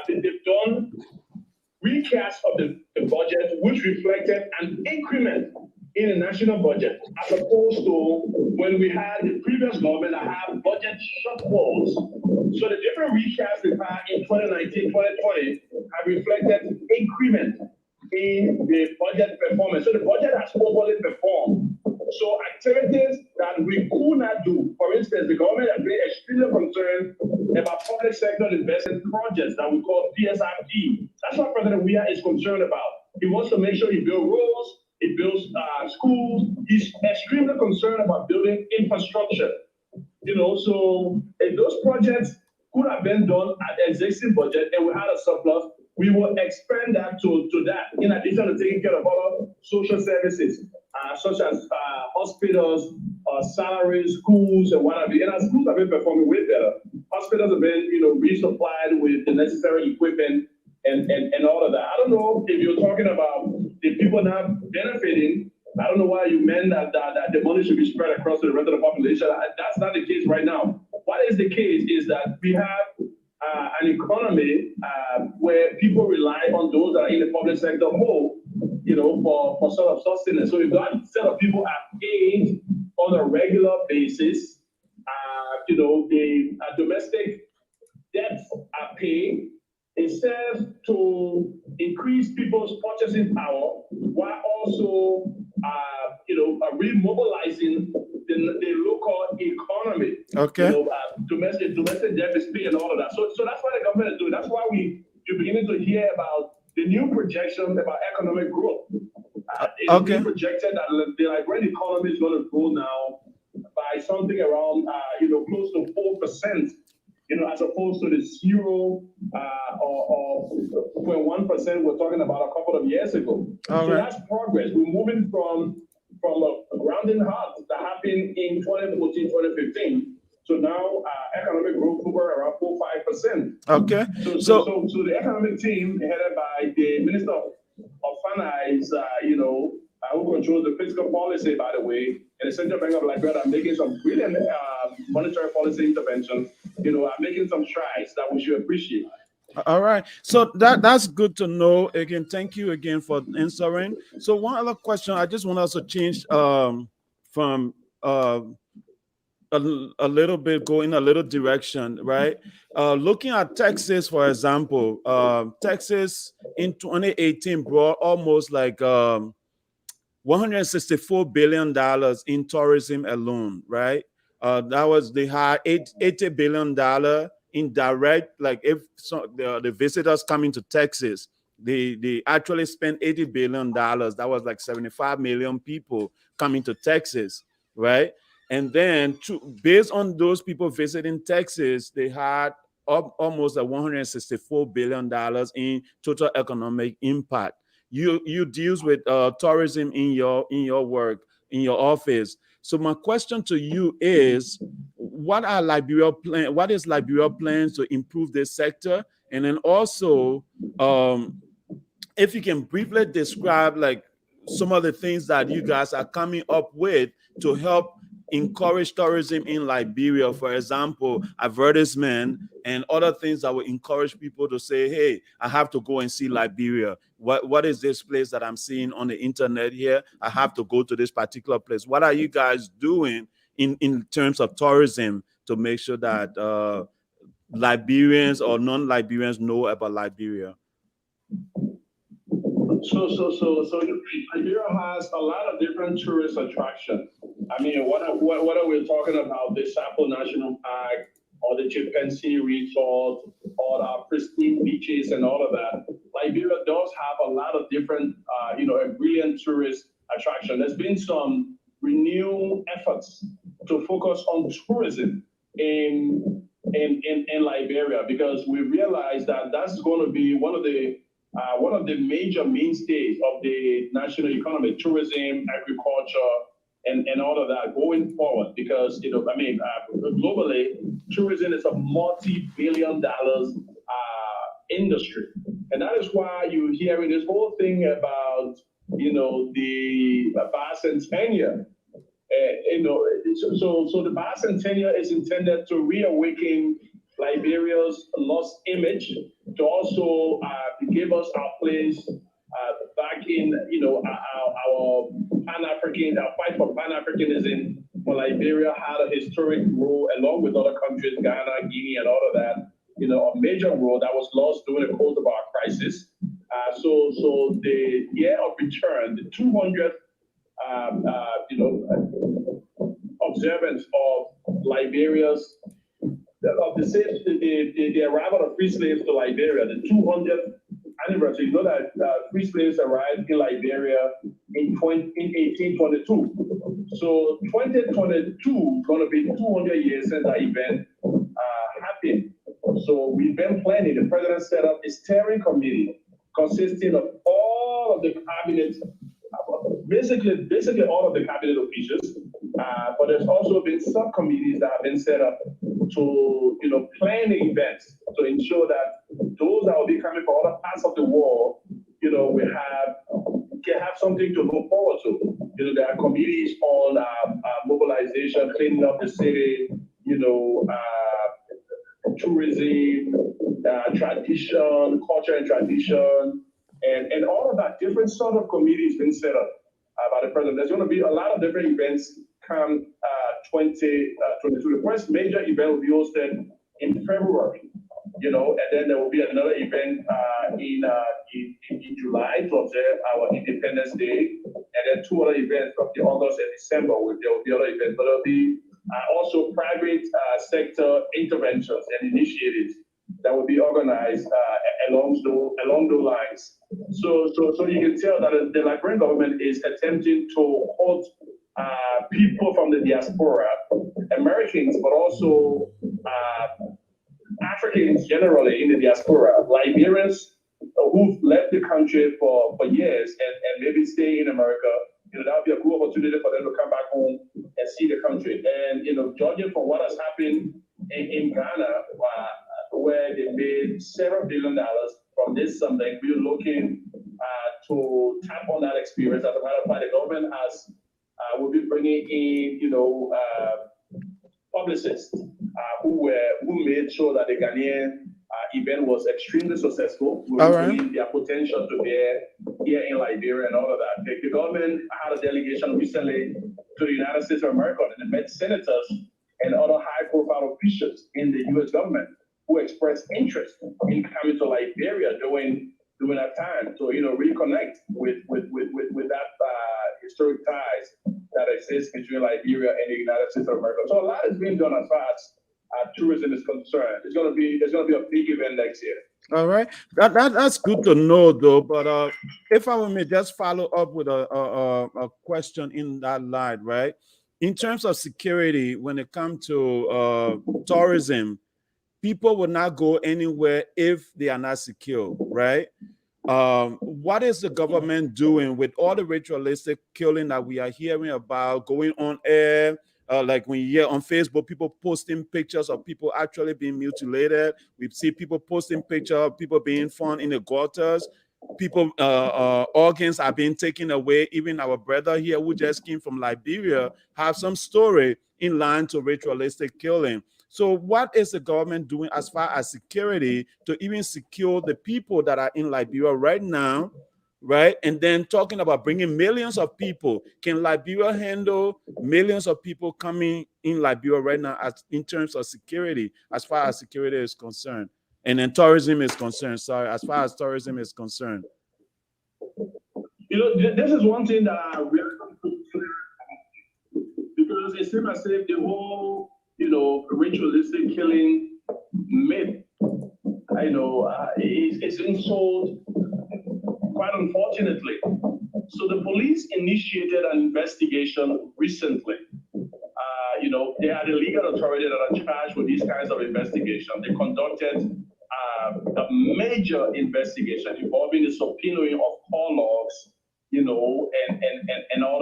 they've done recast of the budget, which reflected an increment in the national budget, as opposed to when we had the previous government that had budget shortfalls. So the different recasts we've had in 2019, 2020 have reflected increment in the budget performance. So the budget has overly performed. So activities that we could not do, for instance, the government has been extremely concerned about public sector investment projects that we call PSRP. That's what President Weah is concerned about. He wants to make sure he builds roads, he builds schools. He's extremely concerned about building infrastructure. So if those projects could have been done at the existing budget and we had a surplus, we will expand that to that, in addition to taking care of other social services, such as hospitals, salaries, schools, and what have you. And our schools have been performing way better. Hospitals have been, resupplied with the necessary equipment and all of that. I don't know if you're talking about the people not benefiting. I don't know why you meant that the money should be spread across to the rest of the population. That's not the case right now. What is the case is that we have an economy where people rely on those that are in the public sector more, for sort of sustenance. So if that set of people are paid on a regular basis, the domestic debts are paid. It serves to increase people's purchasing power while also, remobilizing the local economy. Okay. Domestic debt is paid and all of that. So that's what the government is doing. That's why you're beginning to hear about the new projections about economic growth. It's being projected that the Liberian economy is going to grow now by something around, close to 4%. As opposed to the 0 or 0.1% we're talking about a couple of years ago. That's progress. We're moving from a grounding halt that happened in 2014, 2015. So now economic growth over around 4-5%. Okay. So the economic team headed by the Minister of Finance, who controls the fiscal policy, by the way, and the Central Bank of Liberia are making some brilliant monetary policy interventions, are making some strides that we should appreciate. All right. So that's good to know. Again, thank you again for answering. So one other question, I just want us to change from a little bit, go in a little direction, right? Looking at Texas, for example, Texas in 2018 brought almost like $164 billion in tourism alone, right? They had $80 billion in direct, like if the visitors coming to Texas, they actually spent $80 billion. That was like 75 million people coming to Texas, right? And then based on those people visiting Texas, they had almost like $164 billion in total economic impact. You deals with tourism in your work, in your office. So my question to you is, what is Liberia plans to improve this sector? And then also, if you can briefly describe like some of the things that you guys are coming up with to help encourage tourism in Liberia, for example, advertisement and other things that will encourage people to say, hey, I have to go and see Liberia. What is this place that I'm seeing on the internet here? I have to go to this particular place. What are you guys doing in terms of tourism to make sure that Liberians or non-Liberians know about Liberia? So Liberia has a lot of different tourist attractions. I mean, what are we talking about? The Sapo National Park, or the Chimpanzee Resort, or our pristine beaches and all of that. Liberia does have a lot of different, a brilliant tourist attraction. There's been some renewed efforts to focus on tourism in Liberia, because we realize that that's going to be one of the major mainstays of the national economy: tourism, agriculture, and all of that going forward. Because globally, tourism is a multi-billion-dollar industry, and that is why you're hearing this whole thing about the bicentennial. So the bicentennial is intended to reawaken Liberia's lost image, to also give us our place back in, our Pan-African, our fight for Pan-Africanism. When Liberia had a historic role, along with other countries, Ghana, Guinea, and all of that, a major role that was lost during the Cold War crisis. So the year of return, the 200th, observance of Liberia's, the arrival of free slaves to Liberia, the 200th anniversary. You know that free slaves arrived in Liberia in 1822. So 2022 is going to be 200 years since that event happened. So we've been planning. The president set up a steering committee consisting of all of the cabinet, basically all of the cabinet officials. But there's also been subcommittees that have been set up to plan the events, to ensure that those that will be coming from other parts of the world, we can have something to look forward to. There are committees on mobilization, cleaning up the city, tourism, tradition, culture and tradition, and all of that. Different sort of committees been set up by the president. There's going to be a lot of different events come 2022. The first major event will be hosted in February, and then there will be another event in July to observe our Independence Day, and then 2 other events from the August and December. There will be other events, but there will be also private sector interventions and initiatives that will be organized along those lines. So you can tell that the Liberian government is attempting to hold people from the diaspora, Americans, but also Africans generally in the diaspora, Liberians who've left the country for years and maybe stay in America. That would be a good opportunity for them to come back home and see the country. And judging from what has happened in Ghana, where they made several $1 billion from this summit, we're looking to tap on that experience. As a matter of fact, the government will be bringing in, publicists who made sure that the Ghanaian event was extremely successful. We bring their potential to bear here in Liberia and all of that. The government had a delegation recently to the United States of America, and they met senators and other high-profile officials in the U.S. government who expressed interest in coming to Liberia during that time to reconnect with that historic ties that exist between Liberia and the United States of America. So a lot is being done as far as tourism is concerned. There's gonna be a big event next year. All right, that's good to know, though. But if I may just follow up with a question in that line, right? In terms of security, when it comes to tourism, people will not go anywhere if they are not secure, right? What is the government doing with all the ritualistic killing that we are hearing about going on air? Like when you hear on Facebook, people posting pictures of people actually being mutilated. We see people posting pictures of people being found in the gutters. People, organs are being taken away. Even our brother here who just came from Liberia have some story in line to ritualistic killing. So what is the government doing as far as security to even secure the people that are in Liberia right now, right? And then talking about bringing millions of people. Can Liberia handle millions of people coming in Liberia right now in terms of security, as far as security is concerned? And then tourism is concerned, sorry, as far as tourism is concerned. This is one thing that I really want to clear, because it seems as if the whole ritualistic killing myth, it's been sold quite unfortunately. So the police initiated an investigation recently. They are the legal authority that are charged with these kinds of investigations. They conducted a major investigation involving the subpoenaing of call logs, and all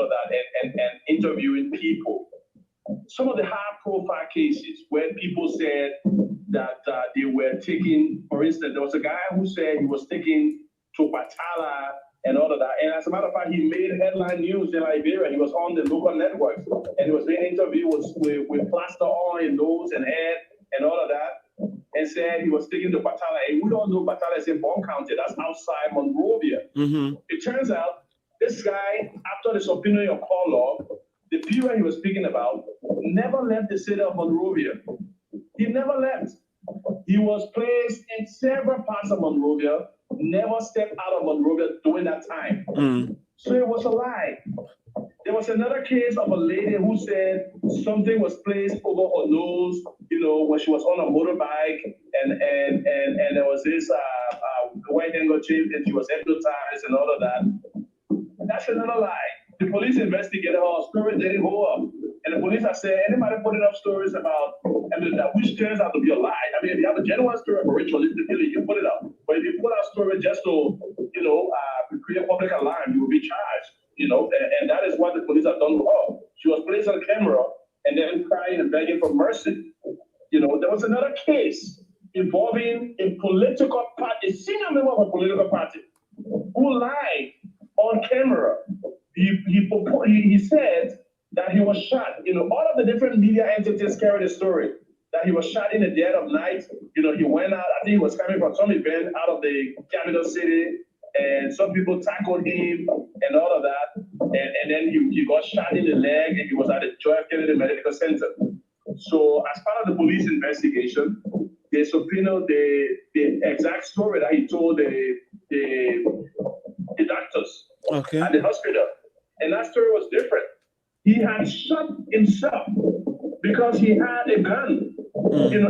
of that, and interviewing people. Some of the high-profile cases where people said that they were taken, for instance, there was a guy who said he was taken to Patala and all of that. And as a matter of fact, he made headline news in Liberia. He was on the local networks, and he was being interviewed with plaster on his nose and head and all of that, and said he was taken to Patala. And we all know Patala is in Bon County. That's outside Monrovia. Mm-hmm. It turns out this guy, after the subpoena of call log, the period he was speaking about, never left the city of Monrovia. He never left. He was placed in several parts of Monrovia, never stepped out of Monrovia during that time. Mm. So it was a lie. There was another case of a lady who said something was placed over her nose, when she was on a motorbike, and there was this white handkerchief, and she was hypnotized and all of that. That's another lie. The police investigated her story, didn't hold up. And the police have said, anybody putting up stories about, which turns out to be a lie. I mean, if you have a genuine story of a ritualistic killing, you put it up. But if you put out a story just to, create public alarm, you will be charged, and that is what the police have done with her. She was placed on camera and then crying and begging for mercy. There was another case involving a political party, a senior member of a political party, who lied on camera. He said that he was shot. All of the different media entities carried the story that he was shot in the dead of night. He went out. I think he was coming from some event out of the capital city, and some people tackled him and all of that, and then he got shot in the leg, and he was at the John F. Kennedy Medical Center. So as part of the police investigation, they subpoenaed the exact story that he told the doctors at the hospital. And that story was different. He had shot himself because he had a gun,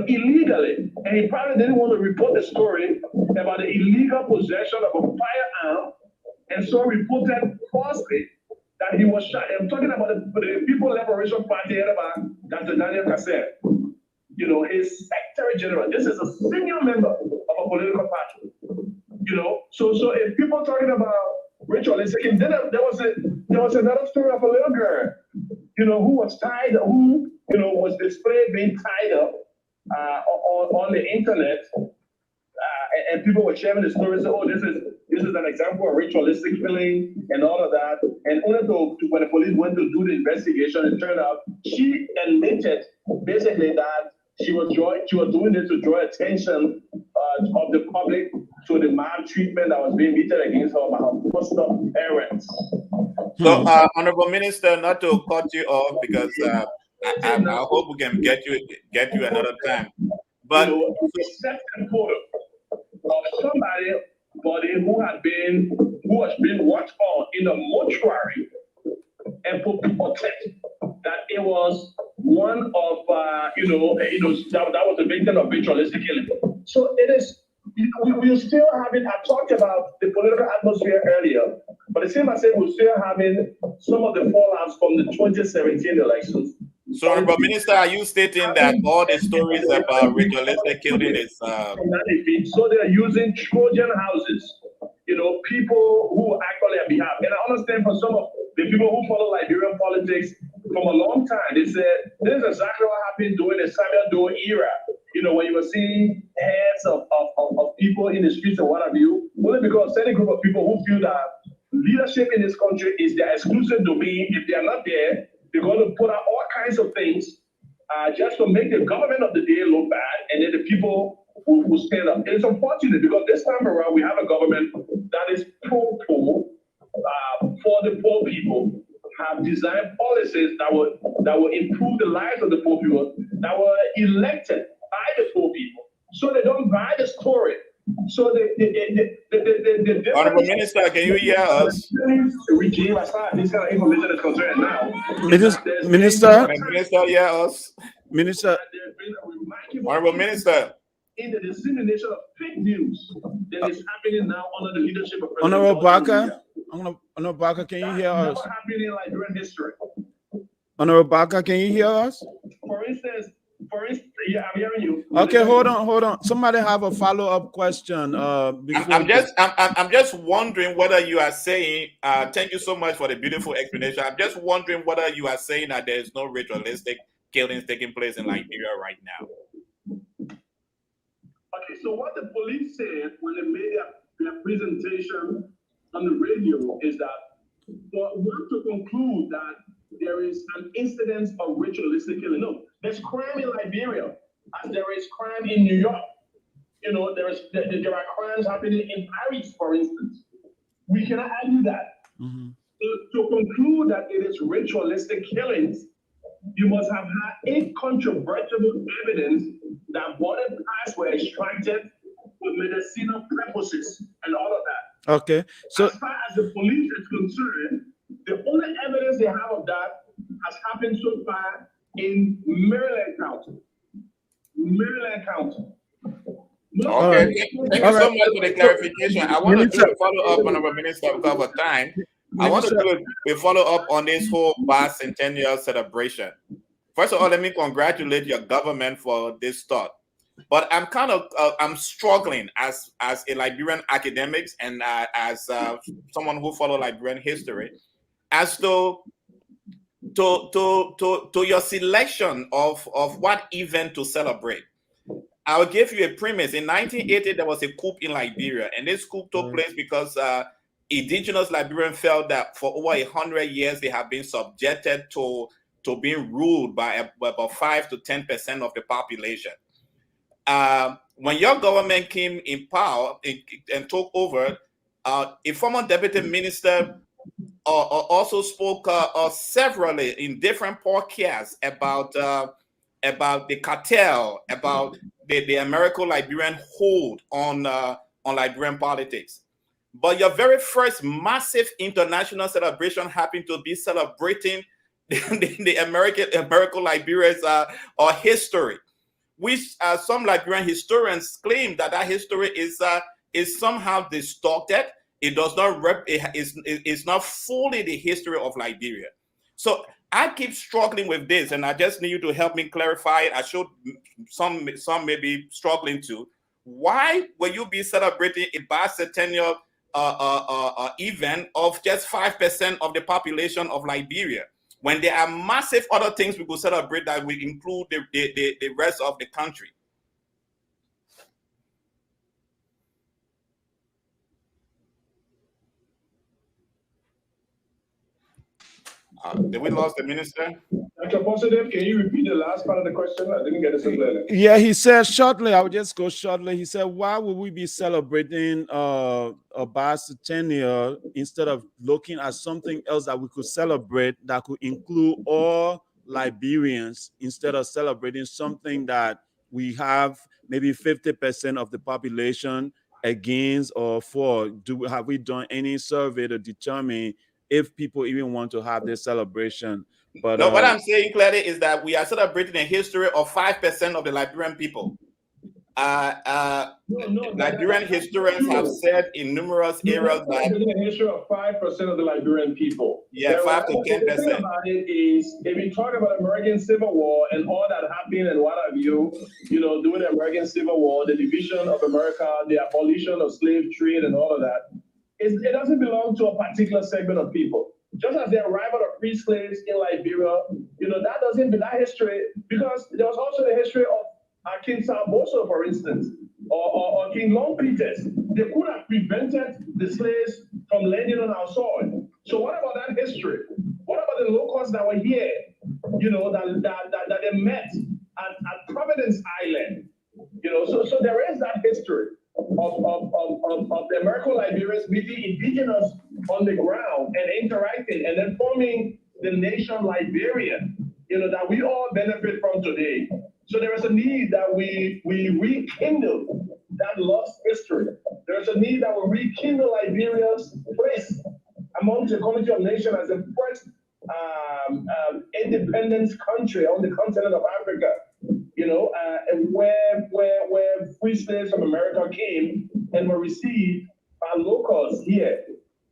illegally. And he probably didn't want to report the story about the illegal possession of a firearm, and so reported falsely that he was shot. I'm talking about the People Liberation Party head about Dr. Daniel Kasser. His secretary general. This is a senior member of a political party. So if people talking about ritualistic, and then there was another story of a little girl, who was tied, who was displayed being tied up on the internet, and people were sharing the story. So, this is an example of ritualistic killing and all of that. And only when the police went to do the investigation, it turned out she admitted basically that she was doing this to draw attention of the public to the maltreatment that was being meted against her by her foster parents. So, Honorable Minister, not to cut you off because I hope we can get you another time. But set a photo of somebody who has been watched on in a mortuary, and for people that it was one of that was a victim of ritualistic killing. So it is. We're still having. I talked about the political atmosphere earlier, but the same I said, we're still having some of the fallouts from the 2017 elections. So, Honorable Minister, are you stating that all the stories about ritualistic killing is? So they're using Trojan houses. People who actually on behalf. And I understand for some of the people who follow Liberian politics from a long time, they said this is exactly what happened during the Samuel Doe era. When you were seeing heads of people in the streets and what have you, only because certain group of people who feel that leadership in this country is their exclusive domain. If they are not there, they're going to put out all kinds of things just to make the government of the day look bad, and then the people will stand up. And it's unfortunate because this time around we have a government that is pro-poor, for the poor people, have designed policies that will improve the lives of the poor people, that were elected by the poor people, so they don't buy the story. So the Honorable Minister, can you hear us? Regime, as far as this kind of information is concerned now. Minister, hear us? Minister. Honorable Minister. In the dissemination of fake news that is happening now under the leadership of Honorable Boakai. Honorable Boakai, can you hear us? Never happened in Liberian history. Honorable Boakai, can you hear us? For instance, yeah, I'm hearing you. Okay, hold on. Somebody have a follow-up question. I'm just wondering whether you are saying. Thank you so much for the beautiful explanation. I'm just wondering whether you are saying that there is no ritualistic killings taking place in Liberia right now. Okay, so what the police said when they made their presentation on the radio is that for one to conclude that there is an incidence of ritualistic killing. No, there's crime in Liberia as there is crime in New York. There are crimes happening in Paris, for instance. We cannot argue that. Mm-hmm. To conclude that it is ritualistic killings, you must have had incontrovertible evidence that body parts were extracted for medicinal purposes and all of that. Okay. So as far as the police is concerned, the only evidence they have of that has happened so far in Maryland County. Okay, thank you so much for the clarification. I want to do a follow-up, Honorable Minister, because of time. I want to do a follow-up on this whole bicentennial celebration. First of all, let me congratulate your government for this thought. But I'm struggling as a Liberian academic and as someone who follows Liberian history, as to your selection of what event to celebrate. I'll give you a premise. In 1980, there was a coup in Liberia, and this coup took place because indigenous Liberians felt that for over 100 years they have been subjected to being ruled by about 5 to 10% of the population. When your government came in power and took over, A former deputy minister also spoke severally in different podcasts about the cartel, about the Americo-Liberian hold on Liberian politics. But your very first massive international celebration happened to be celebrating the Americo-Liberia's history, which some Liberian historians claim that history is somehow distorted. It does not it's not fully the history of Liberia. So I keep struggling with this, and I just need you to help me clarify it. I showed some may be struggling to. Why will you be celebrating a bicentennial event of just 5% of the population of Liberia, when there are massive other things we could celebrate that will include the rest of the country? Did we lose the minister? Dr. Positive, can you repeat the last part of the question? I didn't get it so clearly. Yeah, he said shortly, I will just go shortly. He said, why would we be celebrating a bicentennial instead of looking at something else that we could celebrate that could include all Liberians, instead of celebrating something that we have maybe 50% of the population against or for? Have we done any survey to determine if people even want to have this celebration? But no, what I'm saying clearly is that we are celebrating a history of 5% of the Liberian people. Liberian historians have said in numerous areas that a history of 5% of the Liberian people. Yeah, 5 to 10%. The thing about it is, if you talk about American Civil War and all that happened and what have you, during the American Civil War, the division of America, the abolition of slave trade and all of that, it doesn't belong to a particular segment of people. Just as the arrival of free slaves in Liberia, that doesn't be that history, because there was also the history of King Salboso, for instance, or King Long Peters. They could have prevented the slaves from landing on our soil. So what about that history? What about the locusts that were here, that they met at Providence Island? So there is that history of the Americo-Liberians meeting indigenous on the ground and interacting and then forming the nation Liberia, that we all benefit from today. So there is a need that we rekindle that lost history. There is a need that we rekindle Liberia's place among the community of nations as the first independent country on the continent of Africa. And where free slaves from America came and were received by locals here.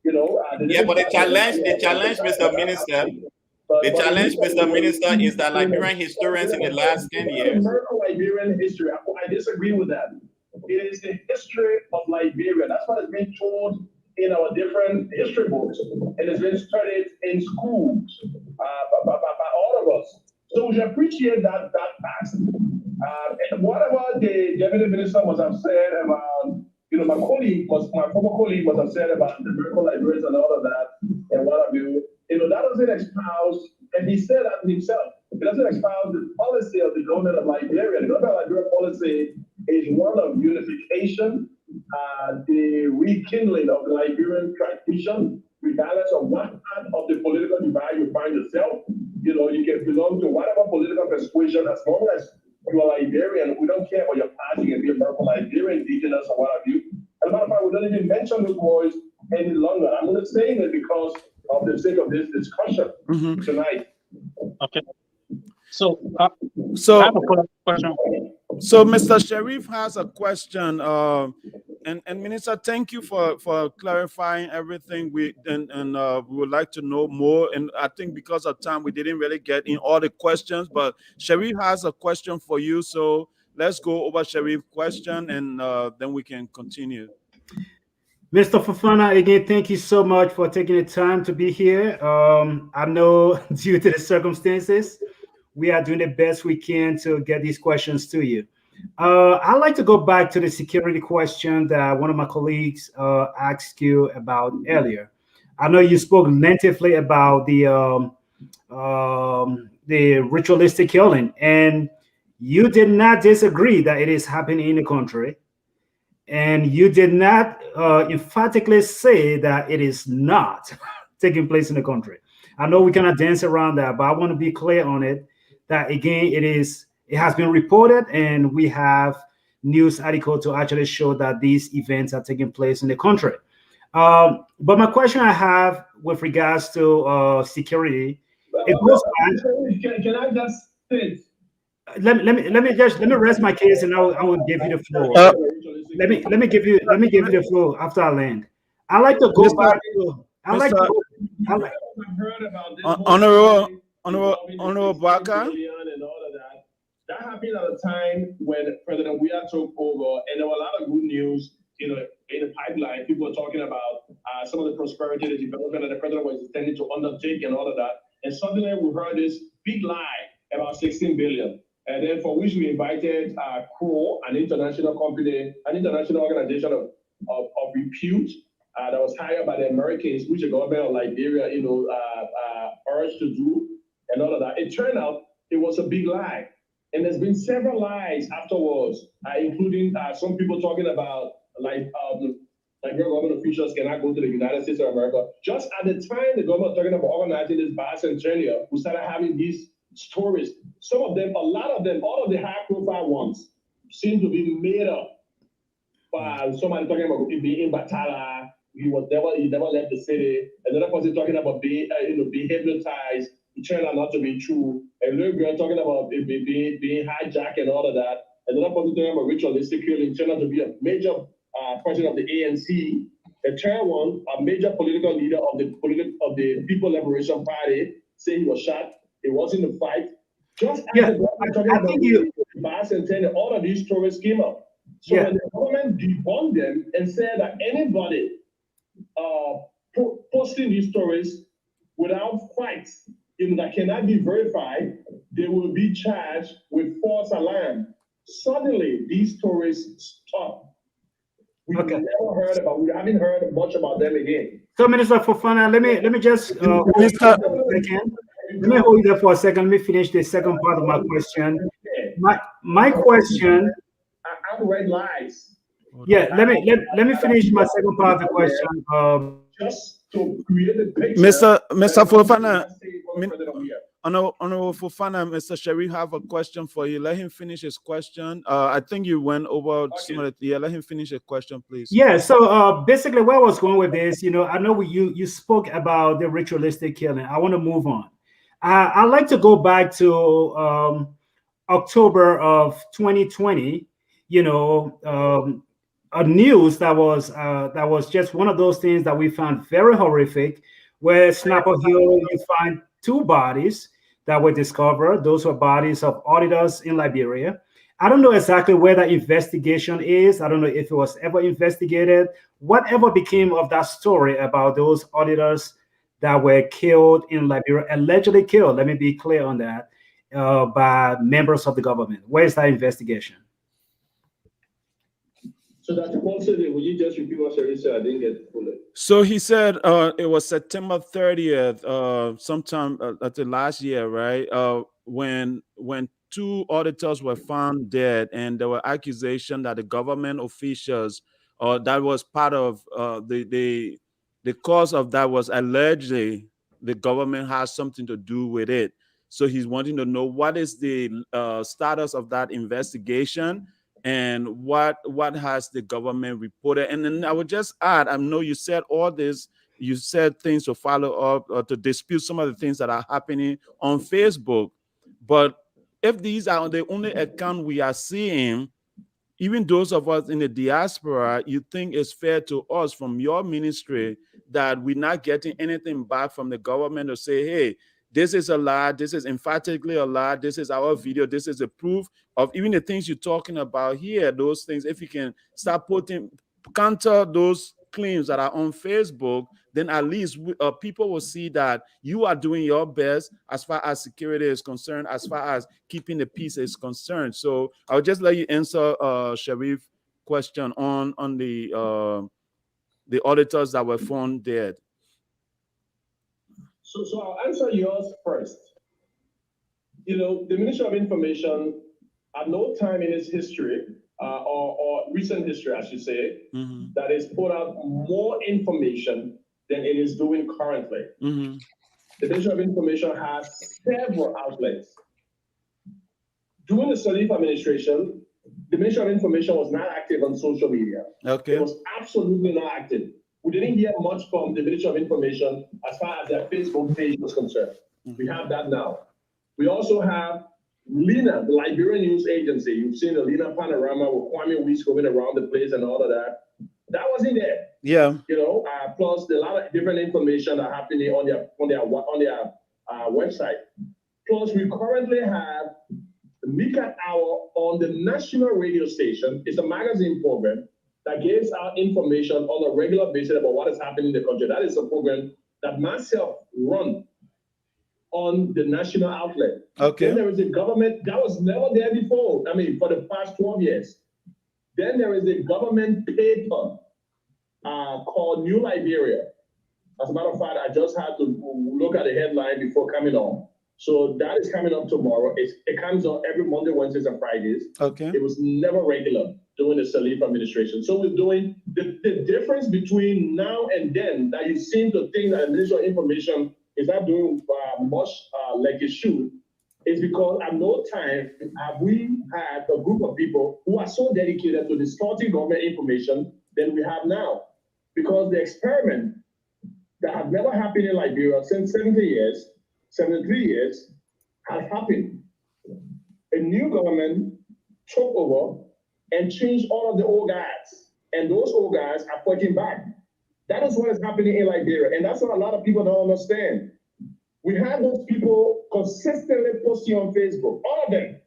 Yeah, but the challenge, Mr. Minister, Mr. Minister, is that Liberian historians in the last 10 years. Liberian history, I disagree with that. It is the history of Liberia. That's what is being told in our different history books, and it's been studied in schools by all of us. So we should appreciate that fact. And what about the deputy minister must have said about, my former colleague must have said about the American Liberians and all of that, and what have you. That doesn't espouse, and he said that himself, it doesn't espouse the policy of the government of Liberia. The government of Liberia policy is one of unification, the rekindling of the Liberian tradition, regardless of what part of the political divide you find yourself. You can belong to whatever political persuasion, as long as you are Liberian. We don't care about your party, you can be American Liberian, indigenous, or what have you. As a matter of fact, we don't even mention those boys any longer. I'm only saying it because of the sake of this discussion tonight. Okay. So I have a question. So Mr. Sharif has a question. And Minister, thank you for clarifying everything. We would like to know more. And I think because of time, we didn't really get in all the questions. But Sharif has a question for you. So let's go over Sharif's question, and then we can continue. Mr. Fofana, again, thank you so much for taking the time to be here. I know due to the circumstances, we are doing the best we can to get these questions to you. I'd like to go back to the security question that one of my colleagues asked you about earlier. I know you spoke lengthily about the ritualistic killing, and you did not disagree that it is happening in the country. and you did not emphatically say that it is not taking place in the country. I know we cannot dance around that, but I want to be clear on it that again, it has been reported, and we have news article to actually show that these events are taking place in the country. But my question I have with regards to security, it goes back. Can I just say? Let me rest my case, and I will give you the floor. Let me give you the floor after I land. I like to go back to I like to go, I like I've heard about this Honorable Boakai. and all of that. That happened at a time when President Weah took over, and there were a lot of good news, in the pipeline. People were talking about some of the prosperity, the development that the president was intending to undertake, and all of that. And suddenly we heard this big lie about 16 billion. And then for which we invited CRO, an international company, an international organization of repute that was hired by the Americans, which the government of Liberia, urged to do, and all of that. It turned out it was a big lie. And there's been several lies afterwards, including some people talking about government officials cannot go to the United States of America. Just at the time the government was talking about organizing this bicentennial, we started having these stories. Some of them, a lot of them, all of the high-profile ones seem to be made up by somebody talking about being in Batala. He never left the city. Another person talking about being hypnotized. It turned out not to be true. A little girl talking about being hijacked and all of that. Another person talking about ritualistic killing turned out to be a major person of the ANC. The third one, a major political leader of the People Liberation Party, saying he was shot. It wasn't a fight. Just as the government talking about bicentennial, all of these stories came up. So when the government debunked them and said that anybody posting these stories without facts that cannot be verified, they will be charged with false alarm. Suddenly, these stories stop. We haven't heard much about them again. So, Minister Fofana, let me just let me hold you there for a second. Let me finish the second part of my question. My question. Outright lies. Yeah, let me finish my second part of the question. Just to create a picture. Mr. Fofana, Honorable Fofana, Mr. Sharif have a question for you. Let him finish his question. I think you went over some of the, let him finish his question, please. Yeah, so basically where I was going with this, I know you spoke about the ritualistic killing. I want to move on. I'd like to go back to October of 2020, a news that was just one of those things that we found very horrific, where Snapper Hill, you find 2 bodies that were discovered. Those were bodies of auditors in Liberia. I don't know exactly where that investigation is. I don't know if it was ever investigated. Whatever became of that story about those auditors that were killed in Liberia, allegedly killed, let me be clear on that, by members of the government. Where is that investigation? So Dr. Paulson, will you just repeat what Sherry said? I didn't get it fully. So he said it was September 30th, sometime at the last year, right? When 2 auditors were found dead, and there were accusations that the government officials, that was part of the cause of that was allegedly the government has something to do with it. So he's wanting to know what is the status of that investigation, and what has the government reported. And then I would just add, I know you said all this, you said things to follow up or to dispute some of the things that are happening on Facebook. But if these are the only account we are seeing, even those of us in the diaspora, you think it's fair to us from your ministry that we're not getting anything back from the government to say, hey, this is a lie, this is emphatically a lie, this is our video, this is a proof of even the things you're talking about here, those things. If you can start counter those claims that are on Facebook, then at least people will see that you are doing your best as far as security is concerned, as far as keeping the peace is concerned. So I'll just let you answer Sharif's question on the auditors that were found dead. So I'll answer yours first. The Ministry of Information at no time in its history, or recent history, I should say, that it's put out more information than it is doing currently. The Ministry of Information has several outlets. During the Salif administration, the Ministry of Information was not active on social media. Okay. It was absolutely not active. We didn't hear much from the Ministry of Information as far as their Facebook page was concerned. We have that now. We also have LINA, the Liberian News Agency. You've seen the LINA panorama with Kwame Weeks going around the place and all of that. That wasn't there. Yeah. You know, plus a lot of different information that happening on their website. Plus, we currently have the Mika Hour on the national radio station. It's a magazine program that gives out information on a regular basis about what is happening in the country. That is a program that myself run on the national outlet. Okay. Then there is a government that was never there before. I mean, for the past 12 years. Then there is a government paper called New Liberia. As a matter of fact, I just had to look at the headline before coming on. So that is coming up tomorrow. It comes on every Monday, Wednesdays, and Fridays. Okay. It was never regular during the Salif administration. So we're doing the difference between now and then that you seem to think that the Ministry of Information is not doing much like it should, is because at no time have we had a group of people who are so dedicated to distorting government information than we have now. Because the experiment that had never happened in Liberia since 73 years, has happened. A new government took over and changed all of the old guys. And those old guys are fighting back. That is what is happening in Liberia. And that's what a lot of people don't understand. We have those people consistently posting on Facebook, all of them,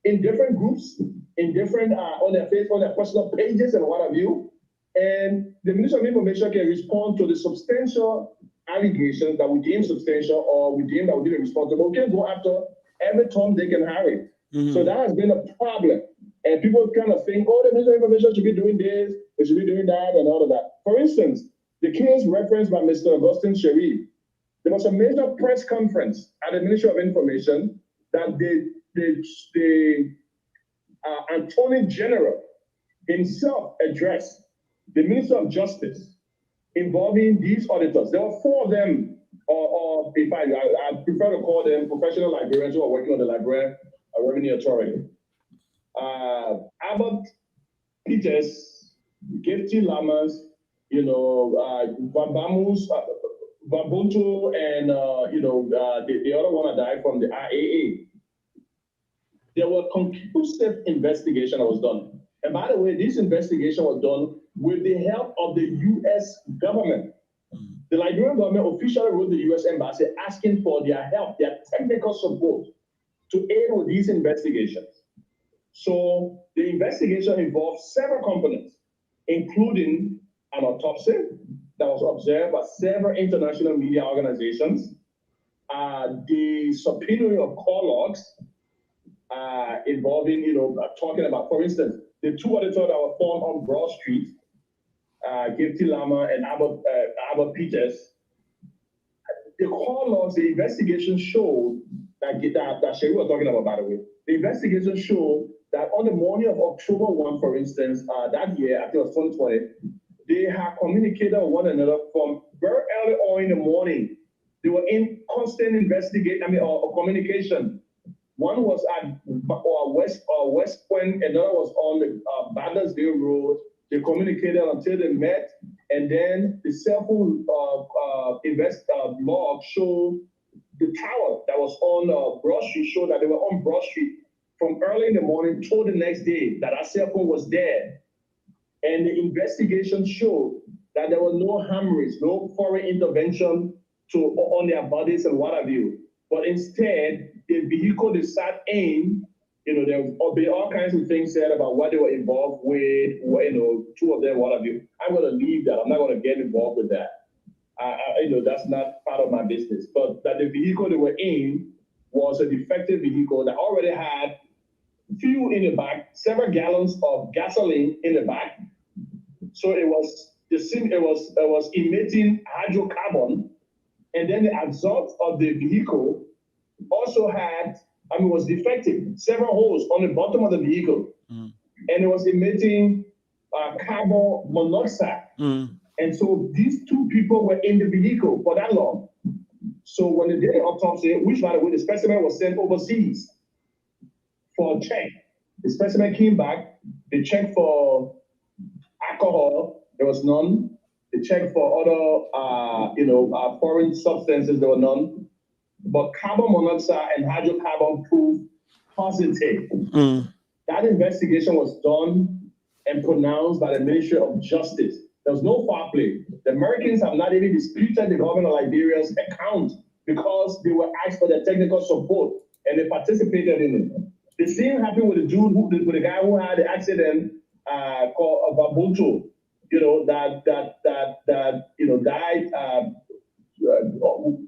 in different groups, in different, on their Facebook, on their personal pages and what have you. And the Ministry of Information can respond to the substantial allegations that we deem substantial or we deem that we deem responsible. We can go after every Tom, Dick, and Harry. So that has been a problem. And people kind of think, oh, the Ministry of Information should be doing this, they should be doing that, and all of that. For instance, the case referenced by Mr. Augustine Sherry, there was a major press conference at the Ministry of Information that the Attorney General himself addressed the Minister of Justice involving these auditors. There were 4 of them, or if I prefer to call them professional librarians who are working on the Liberian Revenue Authority. Albert Peters, Gifty Lamas, Vabamus, Babuntu, and the other one that died from the IAA. There were conclusive investigation that was done. And by the way, this investigation was done with the help of the U.S. government. The Liberian government officially wrote the U.S. embassy asking for their help, their technical support to aid with these investigations. So the investigation involved several components, including an autopsy that was observed by several international media organizations, the subpoenaing of call logs involving, talking about, for instance, the 2 auditors that were found on Broad Street, Gifty Lama and Albert Peters. The call logs, the investigation showed that Sherry was talking about, by the way. The investigation showed that on the morning of October 1, for instance, that year, I think it was 2020, they had communicated with one another from very early on in the morning. They were in constant or communication. One was at West Point, another was on the Bandersville Road. They communicated until they met, and then the cell phone log showed the tower that was on Broad Street, showed that they were on Broad Street from early in the morning till the next day, that our cell phone was there. And the investigation showed that there were no hammerings, no foreign intervention on their bodies and what have you. But instead, the vehicle they sat in, there will be all kinds of things said about what they were involved with, 2 of them, what have you. I'm going to leave that. I'm not going to get involved with that. That's not part of my business. But that the vehicle they were in was a defective vehicle that already had fuel in the back, several gallons of gasoline in the back. So it was emitting hydrocarbon, and then the exhaust of the vehicle also had I mean, was defective. Several holes on the bottom of the vehicle, and it was emitting carbon monoxide. And so these two people were in the vehicle for that long. So when they did the autopsy, which by the way, the specimen was sent overseas for a check. The specimen came back. They checked for alcohol. There was none. They checked for other, foreign substances. There were none. But carbon monoxide and hydrocarbon proved positive. That investigation was done and pronounced by the Ministry of Justice. There was no foul play. The Americans have not even disputed the government of Liberia's account because they were asked for their technical support and they participated in it. The same happened with the dude, with the guy who had the accident called Babuto, that died,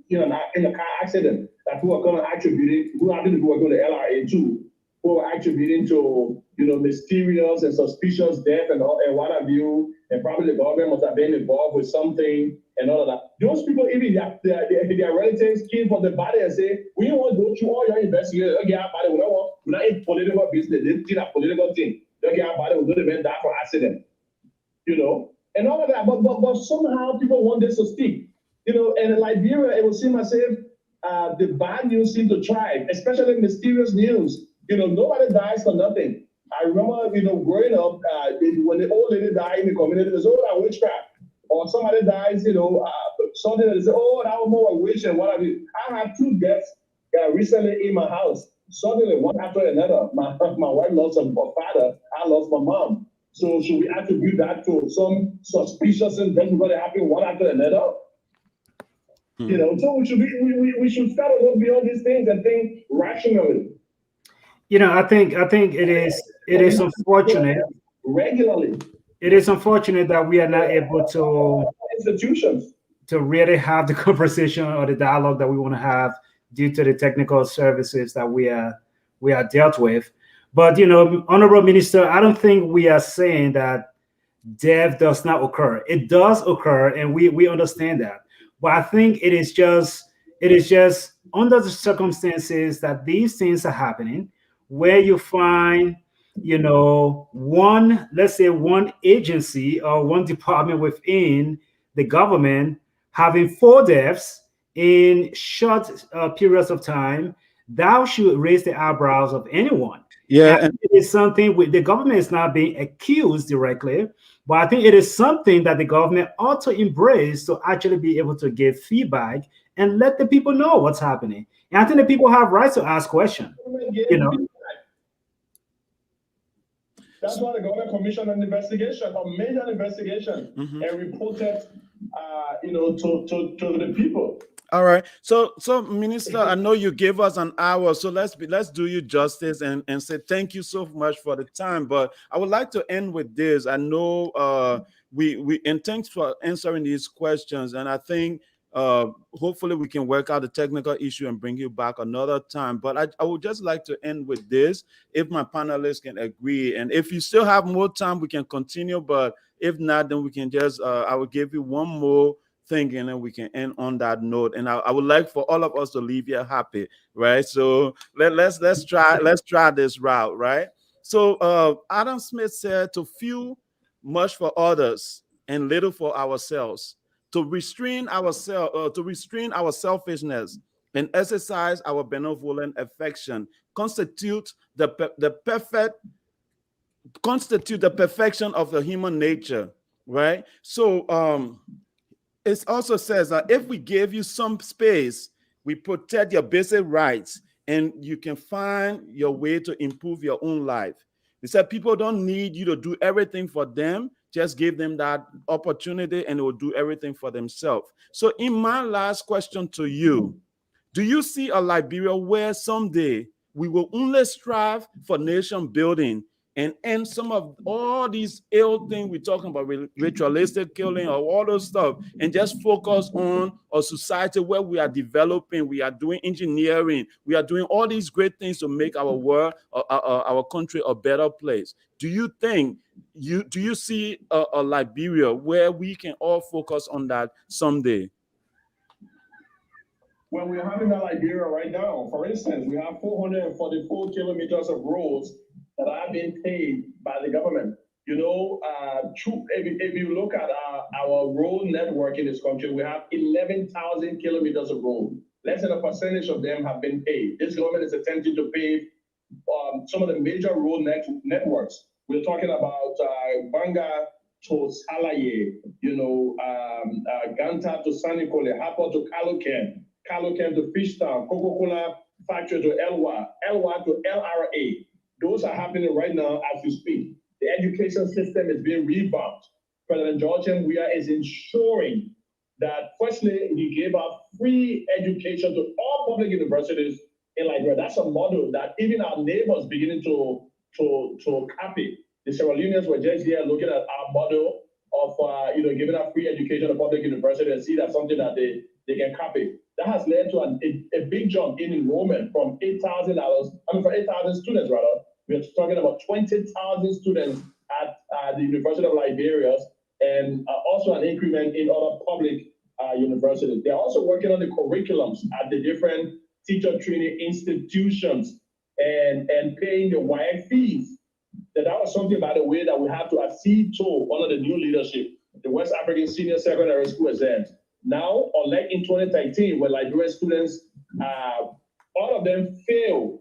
in a car accident. That who are going to attribute, who happened to be working with the LRA too, who are attributing to mysterious and suspicious death and what have you, and probably the government must have been involved with something and all of that. Those people, even their relatives came for the body and say, we don't want to go through all your investigations. Okay, our body, we're not in political business. They did a political thing. Okay, our body will do the event die for accident. And all of that. But somehow people want this to stick. And in Liberia, it would seem as if the bad news seemed to thrive, especially mysterious news. Nobody dies for nothing. I remember, growing up, when the old lady died in the community, they say, oh, that witchcraft. Or somebody dies, something that they say, oh, that was more a witch and what have you. I had two deaths recently in my house. Suddenly, one after another. My wife lost her father. I lost my mom. So should we attribute that to some suspicious event that happened one after another? So we should start to look beyond these things and think rationally. I think it is unfortunate. Regularly. It is unfortunate that we are not able to institutions to really have the conversation or the dialogue that we want to have due to the technical services that we are dealt with. But Honorable Minister, I don't think we are saying that death does not occur. It does occur, and we understand that. But I think it is just under the circumstances that these things are happening, where you find, one agency or one department within the government having 4 deaths in short periods of time, that should raise the eyebrows of anyone. Yeah, and it is something the government is not being accused directly, but I think it is something that the government ought to embrace to actually be able to give feedback and let the people know what's happening. And I think the people have rights to ask questions. That's why the government commissioned an investigation, a major investigation, and reported, to the people. All right. So Minister, I know you gave us an hour, so let's do you justice and say thank you so much for the time. But I would like to end with this. I know and thanks for answering these questions. And I think hopefully we can work out the technical issue and bring you back another time. But I would just like to end with this, if my panelists can agree. And if you still have more time, we can continue. But if not, then we can just I will give you one more thing, and then we can end on that note. And I would like for all of us to leave here happy, right? So let's try this route, right? So Adam Smith said, to few much for others and little for ourselves, to restrain our selfishness and exercise our benevolent affection constitute the perfection of the human nature, right? So it also says that if we give you some space, we protect your basic rights, and you can find your way to improve your own life. He said people don't need you to do everything for them. Just give them that opportunity and they will do everything for themselves. So in my last question to you, do you see a Liberia where someday we will only strive for nation building and end some of all these ill things we're talking about, ritualistic killing or all those stuff, and just focus on a society where we are developing, we are doing engineering, we are doing all these great things to make our world, our country a better place? Do you see a Liberia where we can all focus on that someday? when we're having that Liberia right now. For instance, we have 444 kilometers of roads that are being paid by the government. You know, if you look at our road network in this country, we have 11,000 kilometers of road. Less than a percentage of them have been paid. This government is attempting to pave some of the major road networks. We're talking about Banga to Salaye, you know, Ganta to Sanikole, Hapa to Kaloken, Kaloken to Fishtown, Coca-Cola factory to Elwa, Elwa to LRA. Those are happening right now as we speak. The education system is being revamped. President George M. Weah is ensuring that, firstly, he gave out free education to all public universities in Liberia. That's a model that even our neighbors beginning to copy. The Sierra Leoneans were just here looking at our model of giving out free education to public university and see that's something that they can copy. That has led to a big jump in enrollment from $8,000. For 8,000 students rather. We're talking about 20,000 students at the University of Liberia, and also an increment in other public universities. They're also working on the curriculums at the different teacher training institutions and paying the WIAC fees. That was something, by the way, that we have to accede to under the new leadership, the West African Senior Secondary School exams. Now, unlike in 2013, where Liberian students, all of them failed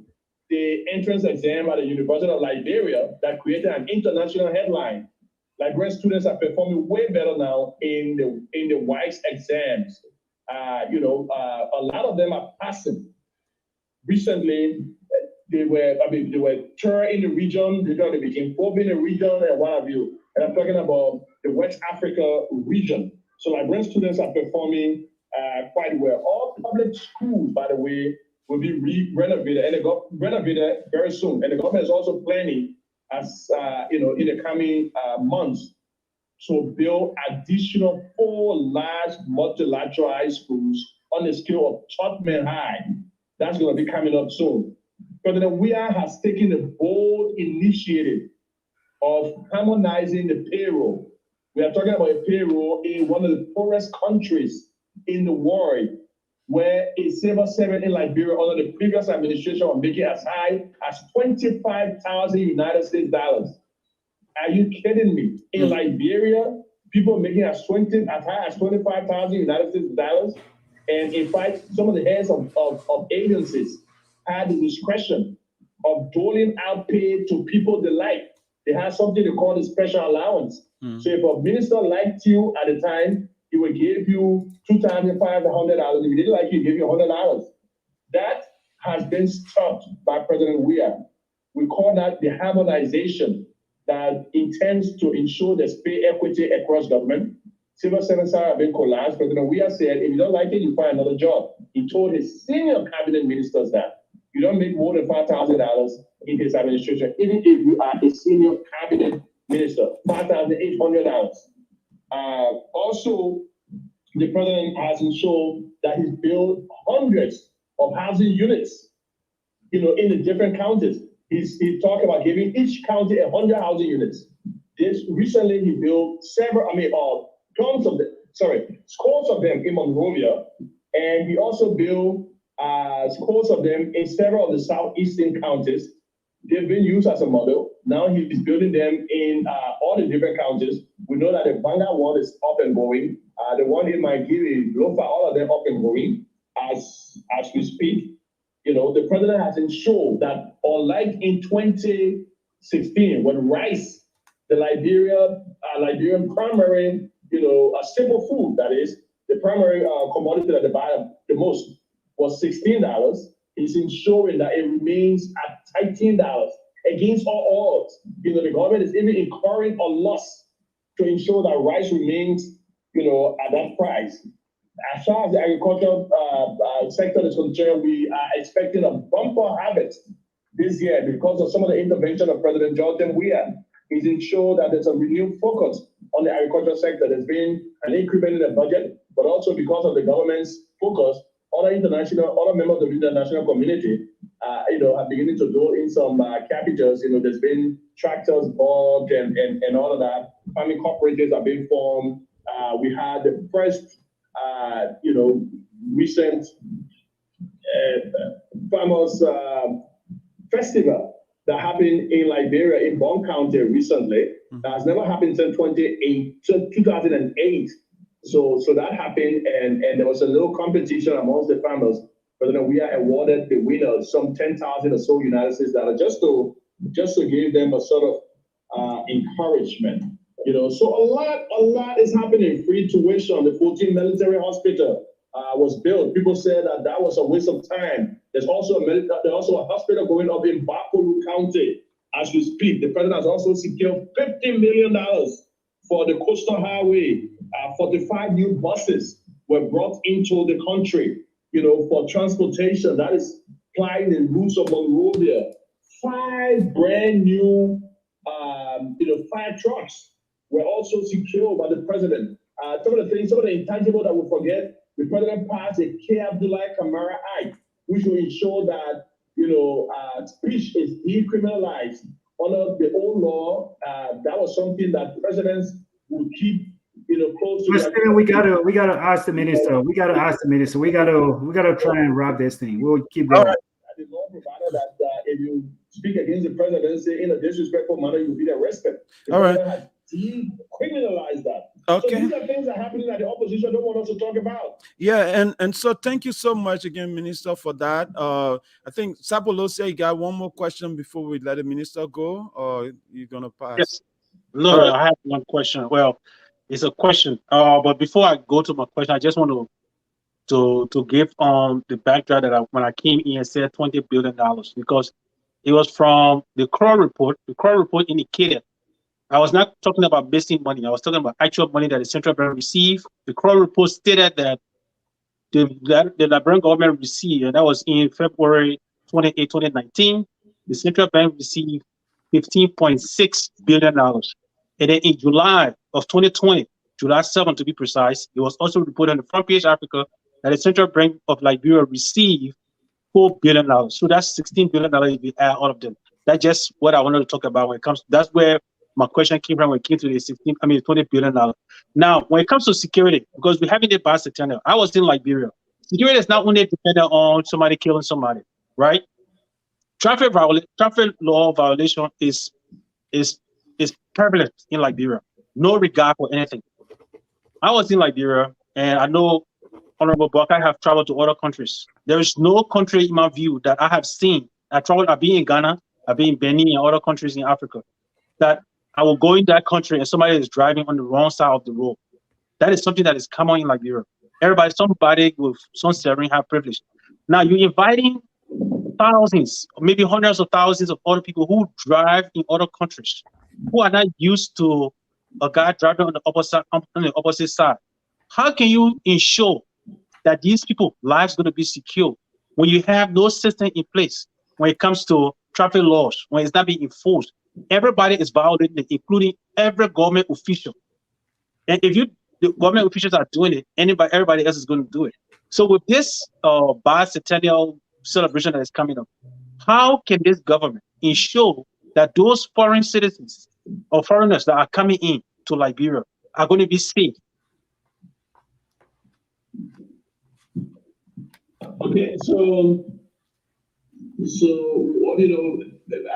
the entrance exam at the University of Liberia, that created an international headline. Liberian students are performing way better now in the WIAC exams. A lot of them are passing. Recently, they were third in the region. They became fourth in the region, and what have you. And I'm talking about the West Africa region. So Liberian students are performing quite well. All public schools, by the way, will be renovated, and they got renovated very soon. And the government is also planning, as in the coming months, to build additional 4 large multilateral high schools on the scale of Tottenham High. That's going to be coming up soon. President Weah has taken a bold initiative of harmonizing the payroll. We are talking about a payroll in one of the poorest countries in the world, where a civil servant in Liberia under the previous administration was making as high as 25,000 United States dollars. Are you kidding me? In Liberia, people making as high as 25,000 United States dollars. And in fact, some of the heads of agencies had the discretion of doling out pay to people they like. They had something they call a special allowance. So if a minister liked you at the time, he would give you $2,500. If he didn't like you, he gave you $100. That has been stopped by President Weah. We call that the harmonization that intends to ensure there's pay equity across government. Civil servants have been collapsed. President Weah said, if you don't like it, you find another job. He told his senior cabinet ministers that you don't make more than $5,000 in his administration, even if you are a senior cabinet minister, $5,800. Also, the president has ensured that he's built hundreds of housing units, in the different counties. He talked about giving each county 100 housing units. Recently, he built scores of them in Monrovia, and he also built scores of them in several of the southeastern counties. They've been used as a model. Now he's building them in all the different counties. We know that the Banga one is up and going. The one in Maigiri, Lofa, all of them up and going as we speak. The president has ensured that, unlike in 2016, when rice, the Liberian primary, a simple food, that is, the primary commodity that they buy the most was $16. He's ensuring that it remains at $18 against all odds. The government is even incurring a loss to ensure that rice remains, at that price. As far as the agricultural sector is concerned, we are expecting a bumper harvest this year because of some of the intervention of President George M. Weah. He's ensured that there's a renewed focus on the agricultural sector. There's been an increment in the budget, but also because of the government's focus, other members of the international community, are beginning to dole in some capitals. There's been tractors bought and all of that. Farming cooperatives are being formed. We had the first, recent famous festival that happened in Liberia, in Bon County recently. That has never happened since 2008. So that happened, and there was a little competition amongst the farmers. But then we are awarded the winners some 10,000 or so United States dollars just to give them a sort of encouragement. So a lot is happening. Free tuition. The 14 military hospital was built. People said that was a waste of time. There's also a hospital going up in Boakai County as we speak. The president has also secured $50 million for the coastal highway. 45 new buses were brought into the country, for transportation. That is plying the routes of Monrovia. 5 brand new, fire trucks were also secured by the president. Some of the intangible that we forget, the president passed a K. Abdullah Kamara Act, which will ensure that, speech is decriminalized under the old law. That was something that presidents would keep, close to. Steven, we gotta ask the minister. We gotta try and wrap this thing. We'll keep going. The law provided that if you speak against the presidency in a disrespectful manner, you'll be arrested. The president has decriminalized that. Okay. So these are things that are happening that the opposition don't want us to talk about. Yeah, and so thank you so much again, Minister, for that. I think Sapolosia, you got one more question before we let the minister go, or you're gonna pass? Yes. No, I have one question. Well, it's a question. But before I go to my question, I just want to give the backdrop that when I came in and said $20 billion, because it was from the Crow report. The Crow report indicated, I was not talking about missing money. I was talking about actual money that the central bank received. The Crow report stated that the Liberian government received, and that was in February 28, 2019, the central bank received $15.6 billion. And then in July of 2020, July 7 to be precise, it was also reported on the Front Page Africa that the Central Bank of Liberia received $4 billion. So that's $16 billion if you add all of them. That's just what I wanted to talk about when it comes. That's where my question came from when it came to the $20 billion. Now, when it comes to security, because we're having the bicentennial, I was in Liberia. Security is not only dependent on somebody killing somebody, right? Traffic law violation is prevalent in Liberia. No regard for anything. I was in Liberia, and I know Honorable Boakai have traveled to other countries. There is no country, in my view, that I have seen. I've been in Ghana, I've been in Benin, and other countries in Africa, that I will go in that country and somebody is driving on the wrong side of the road. That is something that is common in Liberia. Somebody with some serene have privilege. Now you're inviting thousands, maybe hundreds of thousands of other people who drive in other countries, who are not used to a guy driving on the opposite side. How can you ensure that these people's lives going to be secure when you have no system in place when it comes to traffic laws, when it's not being enforced? Everybody is violating it, including every government official. And if the government officials are doing it, everybody else is going to do it. So with this bicentennial celebration that is coming up, how can this government ensure that those foreign citizens or foreigners that are coming in to Liberia are going to be safe? Okay, so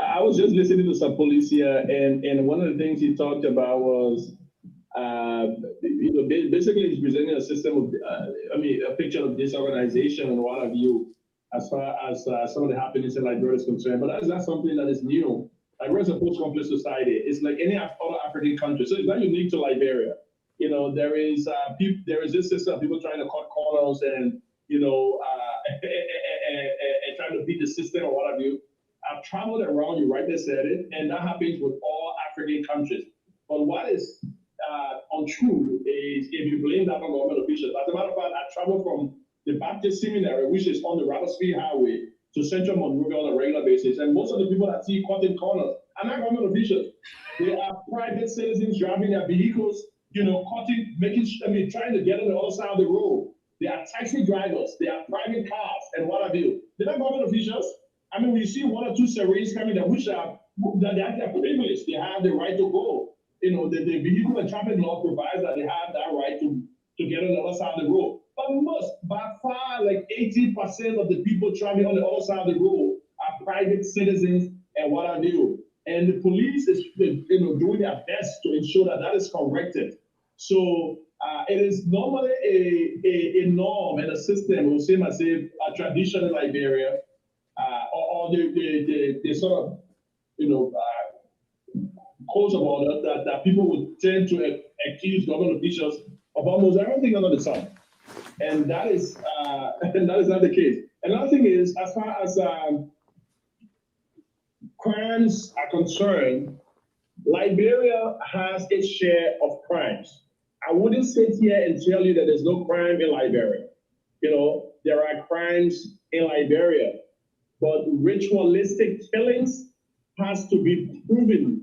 I was just listening to some police here, and one of the things he talked about was, basically he's presenting a system of, a picture of disorganization and what have you, as far as some of the happenings in Liberia is concerned. But that's not something that is new. Liberia is a post-conflict society. It's like any other African country, so it's not unique to Liberia. There is this system of people trying to cut corners and and trying to beat the system or what have you. I've traveled around, you rightly said it, and that happens with all African countries. But what is untrue is if you blame that on government officials. As a matter of fact, I traveled from the Baptist Seminary, which is on the Rattlesnake Highway, to Central Monrovia on a regular basis. And most of the people that see cutting corners are not government officials. They are private citizens driving their vehicles, trying to get on the other side of the road. They are taxi drivers, they are private cars, and what have you. They're not government officials. When you see one or two Syrians coming that they are privileged, they have the right to go. The vehicle and traffic law provides that they have that right to get on the other side of the road. But most, by far, like 80% of the people traveling on the other side of the road are private citizens and what have you. And the police is, doing their best to ensure that that is corrected. So it is normally a norm and a system, we'll say, a tradition in Liberia, or the sort of, codes about it, that people would tend to accuse government officials of almost everything under the sun. And that is not the case. Another thing is, as far as crimes are concerned, Liberia has its share of crimes. I wouldn't sit here and tell you that there's no crime in Liberia. There are crimes in Liberia, but ritualistic killings has to be proven.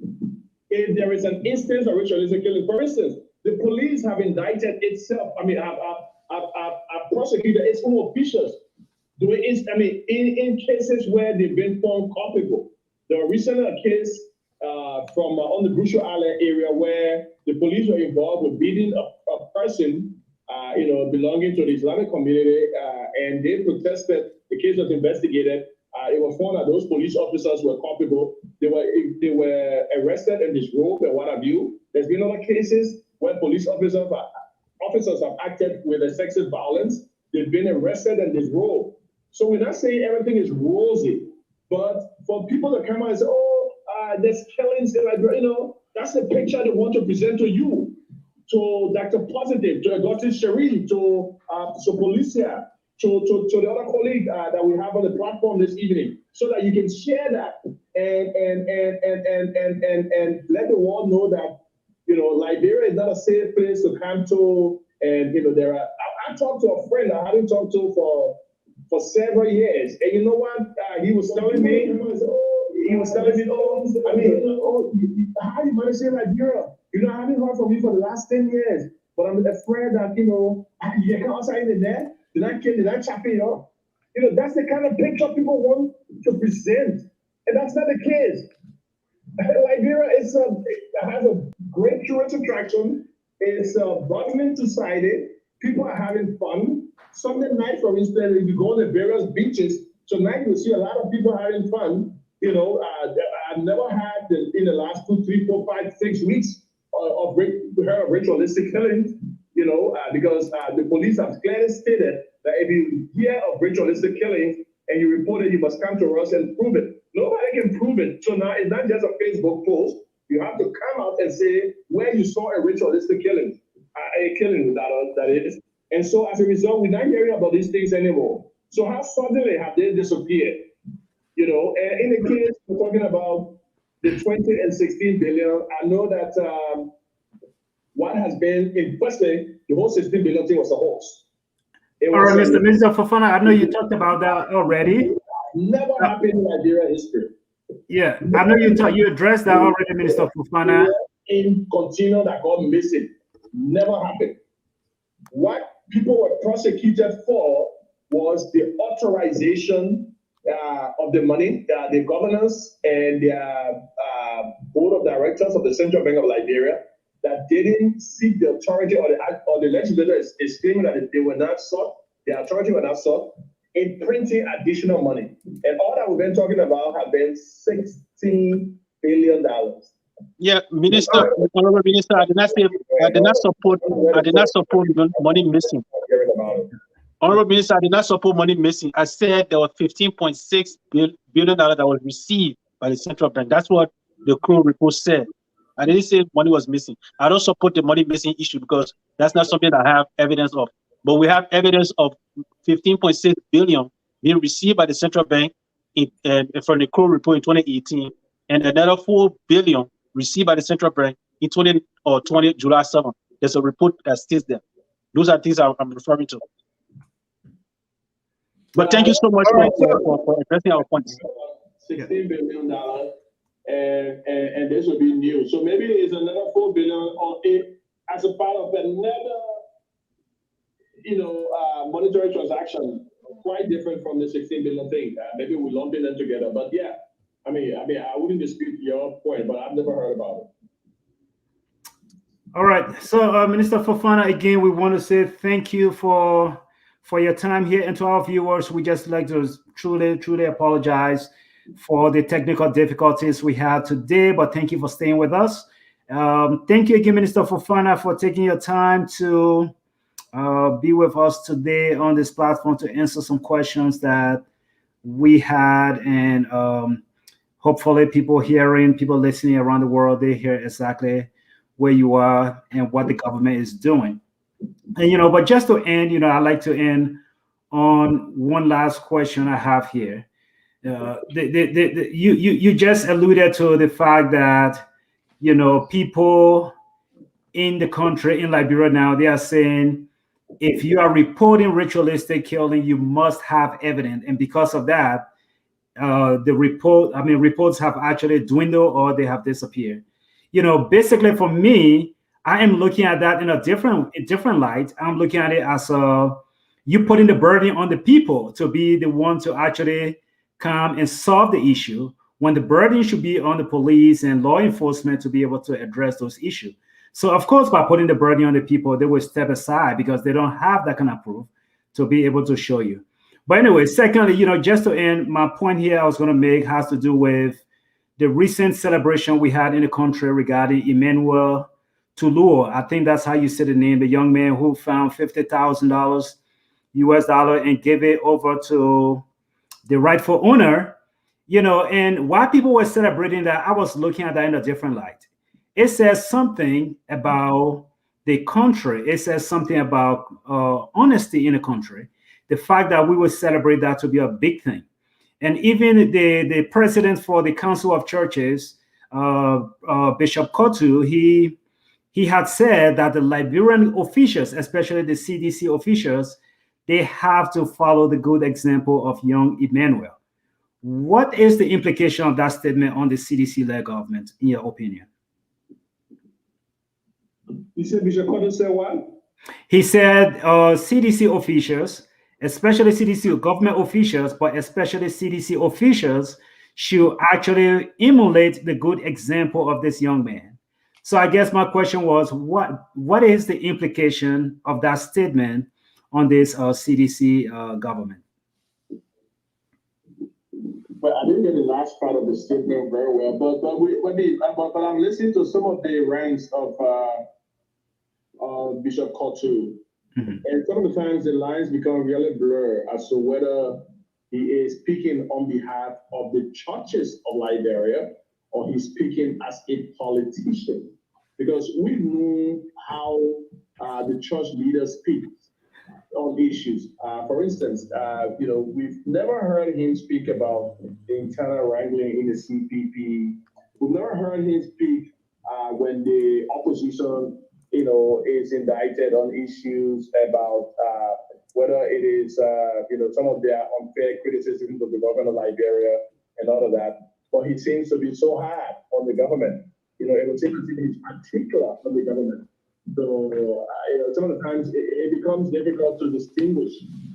If there is an instance of ritualistic killing, for instance, the police have indicted itself. Have prosecuted its own officials in cases where they've been found culpable. There was recently a case from on the Grusho Island area where the police were involved with beating a person, belonging to the Islamic community, and they protested. The case was investigated. It was found that those police officers were culpable. They were arrested and disrobed and what have you. There's been other cases where police officers have acted with sexist violence. They've been arrested and disrobed. So we're not saying everything is rosy, but for people to come out and say, there's killings in Liberia, that's the picture they want to present to you, to Dr. Positive, to Augustin Sherry, to Policia, to the other colleague that we have on the platform this evening, so that you can share that and let the world know that Liberia is not a safe place to come to. And I talked to a friend I hadn't talked to for several years, and you know what? He was telling me, how you manage in Liberia? I haven't heard from you for the last 10 years, but I'm afraid that you come outside in the net, did I chop it up? That's the kind of picture people want to present, and that's not the case. Liberia has a great tourist attraction. It's a bustling society. People are having fun. Sunday night, for instance, if you go to the various beaches, tonight you'll see a lot of people having fun. I've never had in the last 2, 3, 4, 5, 6 weeks of ritualistic killings, because the police have clearly stated that if you hear of ritualistic killings and you report it, you must come to us and prove it. Nobody can prove it. So now it's not just a Facebook post. You have to come out and say where you saw a ritualistic killing, that is. And so as a result, we're not hearing about these things anymore. So how suddenly have they disappeared? And in the case we're talking about the 20 and 16 billion, I know that what has been in firstly, the whole 16 billion thing was a hoax. All right, Mr. Fofana, I know you talked about that already. Never happened in Nigeria history. Yeah, I know you addressed that already, Minister Fofana. In container that got missing, never happened. What people were prosecuted for was the authorization of the money, the governors and the board of directors of the Central Bank of Liberia that didn't seek the authority, or the legislator is claiming that they were not sought, the authority were not sought in printing additional money. And all that we've been talking about have been $16 billion. Yeah, Honorable Minister, I did not support money missing. Honorable Minister, I did not support money missing. I said there was $15.6 billion that was received by the central bank. That's what the Crow report said. I didn't say money was missing. I don't support the money missing issue because that's not something I have evidence of. But we have evidence of 15.6 billion being received by the central bank from the Crow report in 2018, and another 4 billion received by the central bank in 20 July 7th. There's a report that states that. Those are things I'm referring to. But thank you so much for addressing our points. $16 billion, and this will be new. So maybe it's another 4 billion or as a part of another, monetary transaction, quite different from the 16 billion thing. Maybe we lumping them together. But yeah, I wouldn't dispute your point, but I've never heard about it. All right. So, Minister Fofana, again, we want to say thank you for your time here, and to our viewers, we just like to truly apologize for the technical difficulties we had today. But thank you for staying with us. Thank you again, Minister Fofana, for taking your time to be with us today on this platform to answer some questions that we had, and hopefully people listening around the world, they hear exactly where you are and what the government is doing. And but just to end, I'd like to end on one last question I have here. You just alluded to the fact that people in the country, in Liberia now, they are saying if you are reporting ritualistic killing, you must have evidence, and because of that, reports have actually dwindled or they have disappeared. Basically for me, I am looking at that in a different light. I'm looking at it as you putting the burden on the people to be the one to actually come and solve the issue, when the burden should be on the police and law enforcement to be able to address those issues. So of course, by putting the burden on the people, they will step aside because they don't have that kind of proof to be able to show you. But anyway, secondly, just to end, my point here I was going to make has to do with the recent celebration we had in the country regarding Emmanuel Tuluo. I think that's how you say the name, the young man who found $50,000 US dollar and gave it over to the rightful owner. And while people were celebrating that, I was looking at that in a different light. It says something about the country. It says something about honesty in the country. The fact that we would celebrate that to be a big thing. And even the president for the Council of Churches, Bishop Kotu, he had said that the Liberian officials, especially the CDC officials, they have to follow the good example of young Emmanuel. What is the implication of that statement on the CDC-led government, in your opinion? You said Bishop Kotu said what? He said CDC officials, especially CDC government officials, but especially CDC officials, should actually emulate the good example of this young man. So I guess my question was, what is the implication of that statement on this CDC government? Well, I didn't get the last part of the statement very well, but I'm listening to some of the ranks of Bishop Kotu. Mm-hmm. And some of the times the lines become really blurred as to whether he is speaking on behalf of the churches of Liberia or he's speaking as a politician. Because we know how the church leaders speak on issues. For instance, we've never heard him speak about the internal wrangling in the CPP. We've never heard him speak when the opposition is indicted on issues about whether it is, some of their unfair criticisms of the government of Liberia and all of that. But he seems to be so hard on the government. It would seem to be particular on the government. So, some of the times it becomes difficult to distinguish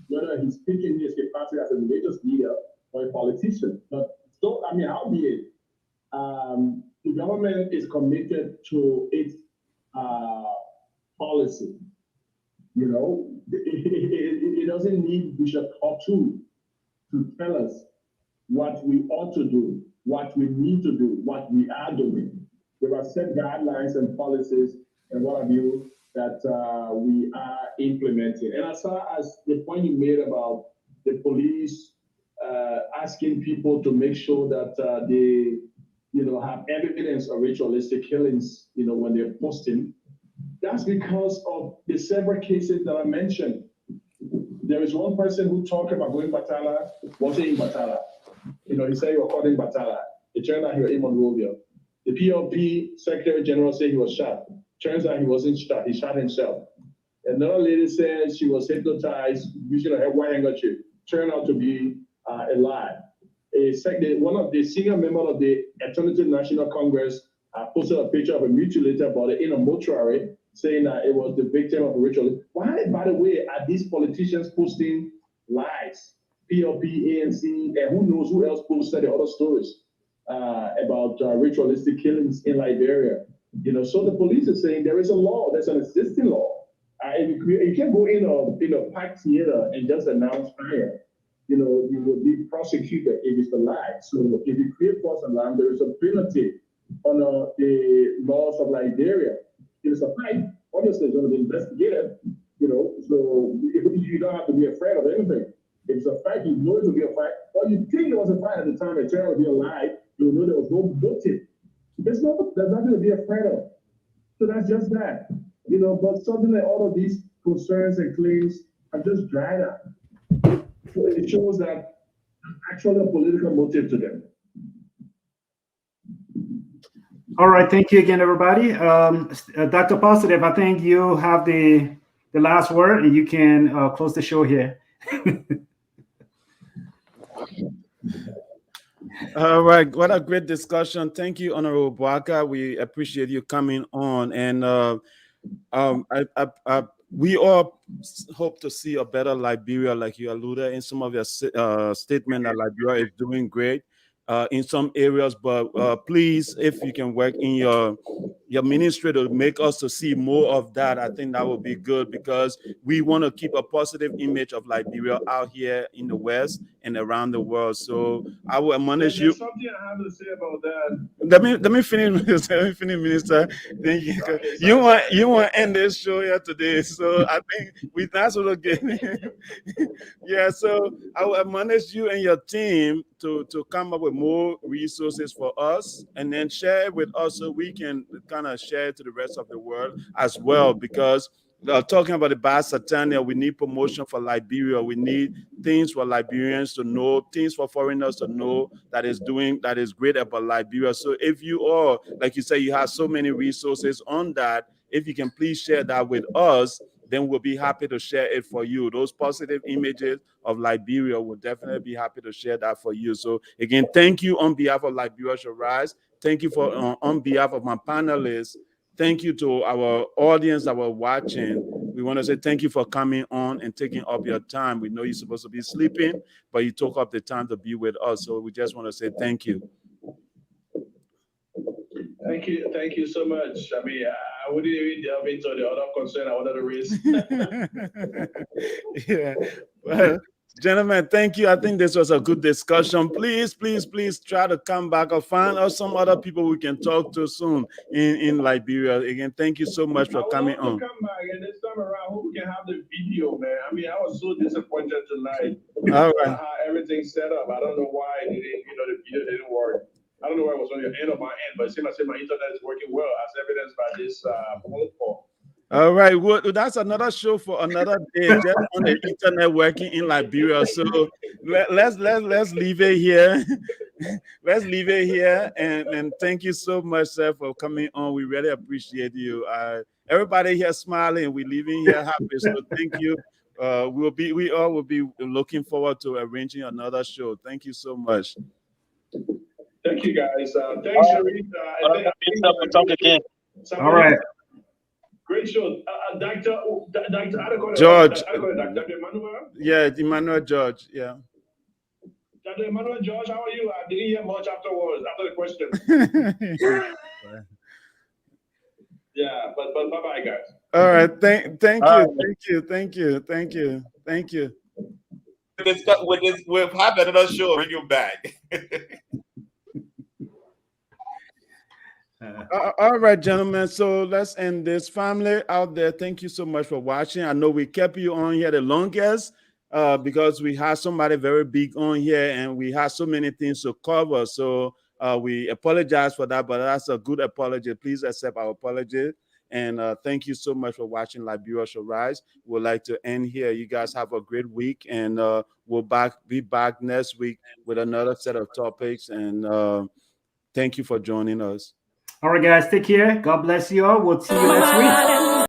whether he's speaking his capacity as a religious leader or a politician. But so, albeit, the government is committed to its policy. It doesn't need Bishop Kotu to tell us what we ought to do, what we need to do, what we are doing. There are set guidelines and policies and what have you that we are implementing. And as far as the point you made about the police asking people to make sure that they have evidence of ritualistic killings, when they're posting, that's because of the several cases that I mentioned. There is one person who talked about going Batala, wasn't in Batala. He said he was caught in Batala. It turned out he was in Monrovia. The PLP Secretary General said he was shot. Turns out he wasn't shot. He shot himself. Another lady said she was hypnotized using a white handkerchief. Turned out to be a lie. One of the senior members of the Alternative National Congress posted a picture of a mutilated body in a mortuary, saying that it was the victim of a ritual. Why, by the way, are these politicians posting lies? PLP, ANC, and who knows who else posted the other stories about ritualistic killings in Liberia. So the police is saying there is a law, there's an existing law. You can't go in a packed theater and just announce fire. You will be prosecuted if it's a lie. So if you create false alarm, there is a penalty under the laws of Liberia. If it's a fight, obviously it's going to be investigated. So you don't have to be afraid of anything. If it's a fight, you know it will be a fight. Or you think there was a fight at the time, it turned out to be a lie. You know there was no motive. There's nothing to be afraid of. So that's just that. But something like all of these concerns and claims are just dried up. So it shows that actually a political motive to them. All right, thank you again, everybody. Dr. Positive, I think you have the last word, and you can close the show here. All right, what a great discussion. Thank you, Honorable Boakai. We appreciate you coming on, and we all hope to see a better Liberia, like you alluded in some of your statement that Liberia is doing great in some areas, but please, if you can work in your ministry to make us to see more of that, I think that would be good, because we want to keep a positive image of Liberia out here in the West and around the world. So I will admonish you. Something I have to say about that. Let me finish. Let me finish, Minister. Thank you. You want to end this show here today, so I think that's what again. Yeah. So I will admonish you and your team to come up with more resources for us, and then share it with us so we can kind of share it to the rest of the world as well, because talking about the Bicentennial, we need promotion for Liberia. We need things for Liberians to know, things for foreigners to know that is great about Liberia. So if you all, like you say, you have so many resources on that, if you can please share that with us, then we'll be happy to share it for you. Those positive images of Liberia, we'll definitely be happy to share that for you. So again, thank you on behalf of Liberia Shall Rise. Thank you for on behalf of my panelists. Thank you to our audience that were watching. We want to say thank you for coming on and taking up your time. We know you're supposed to be sleeping, but you took up the time to be with us. So we just want to say thank you. Thank you so much. I mean, I wouldn't even delve into the other concern I wanted to raise. Yeah. Well, gentlemen, thank you. I think this was a good discussion. Please try to come back or find us some other people we can talk to soon in Liberia. Again, thank you so much for coming on. Come back, and this time around, hope we can have the video, man. I mean, I was so disappointed tonight. All right. How everything's set up. I don't know why the video didn't work. I don't know why it was on your end or my end, but it seems like my internet is working well, as evidenced by this phone call. All right, well, that's another show for another day, just on the internet working in Liberia. So let's leave it here. Let's leave it here, and thank you so much, sir, for coming on. We really appreciate you. Everybody here smiling. We're leaving here happy. So thank you. We all will be looking forward to arranging another show. Thank you so much. Thank you, guys. Thanks, Sharif. All right. Great show. Dr. George. Dr. Emmanuel? Yeah, Emmanuel George. Yeah. Dr. Emmanuel George, how are you? I didn't hear much afterwards, after the question. Yeah, but bye-bye, guys. All right. Thank you. We'll have another show. Bring you back. All right, gentlemen. So let's end this. Family out there, thank you so much for watching. I know we kept you on here the longest because we had somebody very big on here and we had so many things to cover. So we apologize for that, but that's a good apology. Please accept our apology. And thank you so much for watching Liberia Shall Rise. We'd like to end here. You guys have a great week, and we'll be back next week with another set of topics. And thank you for joining us. All right, guys, take care. God bless you all. We'll see you next week.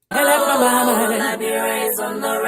Liberia is on the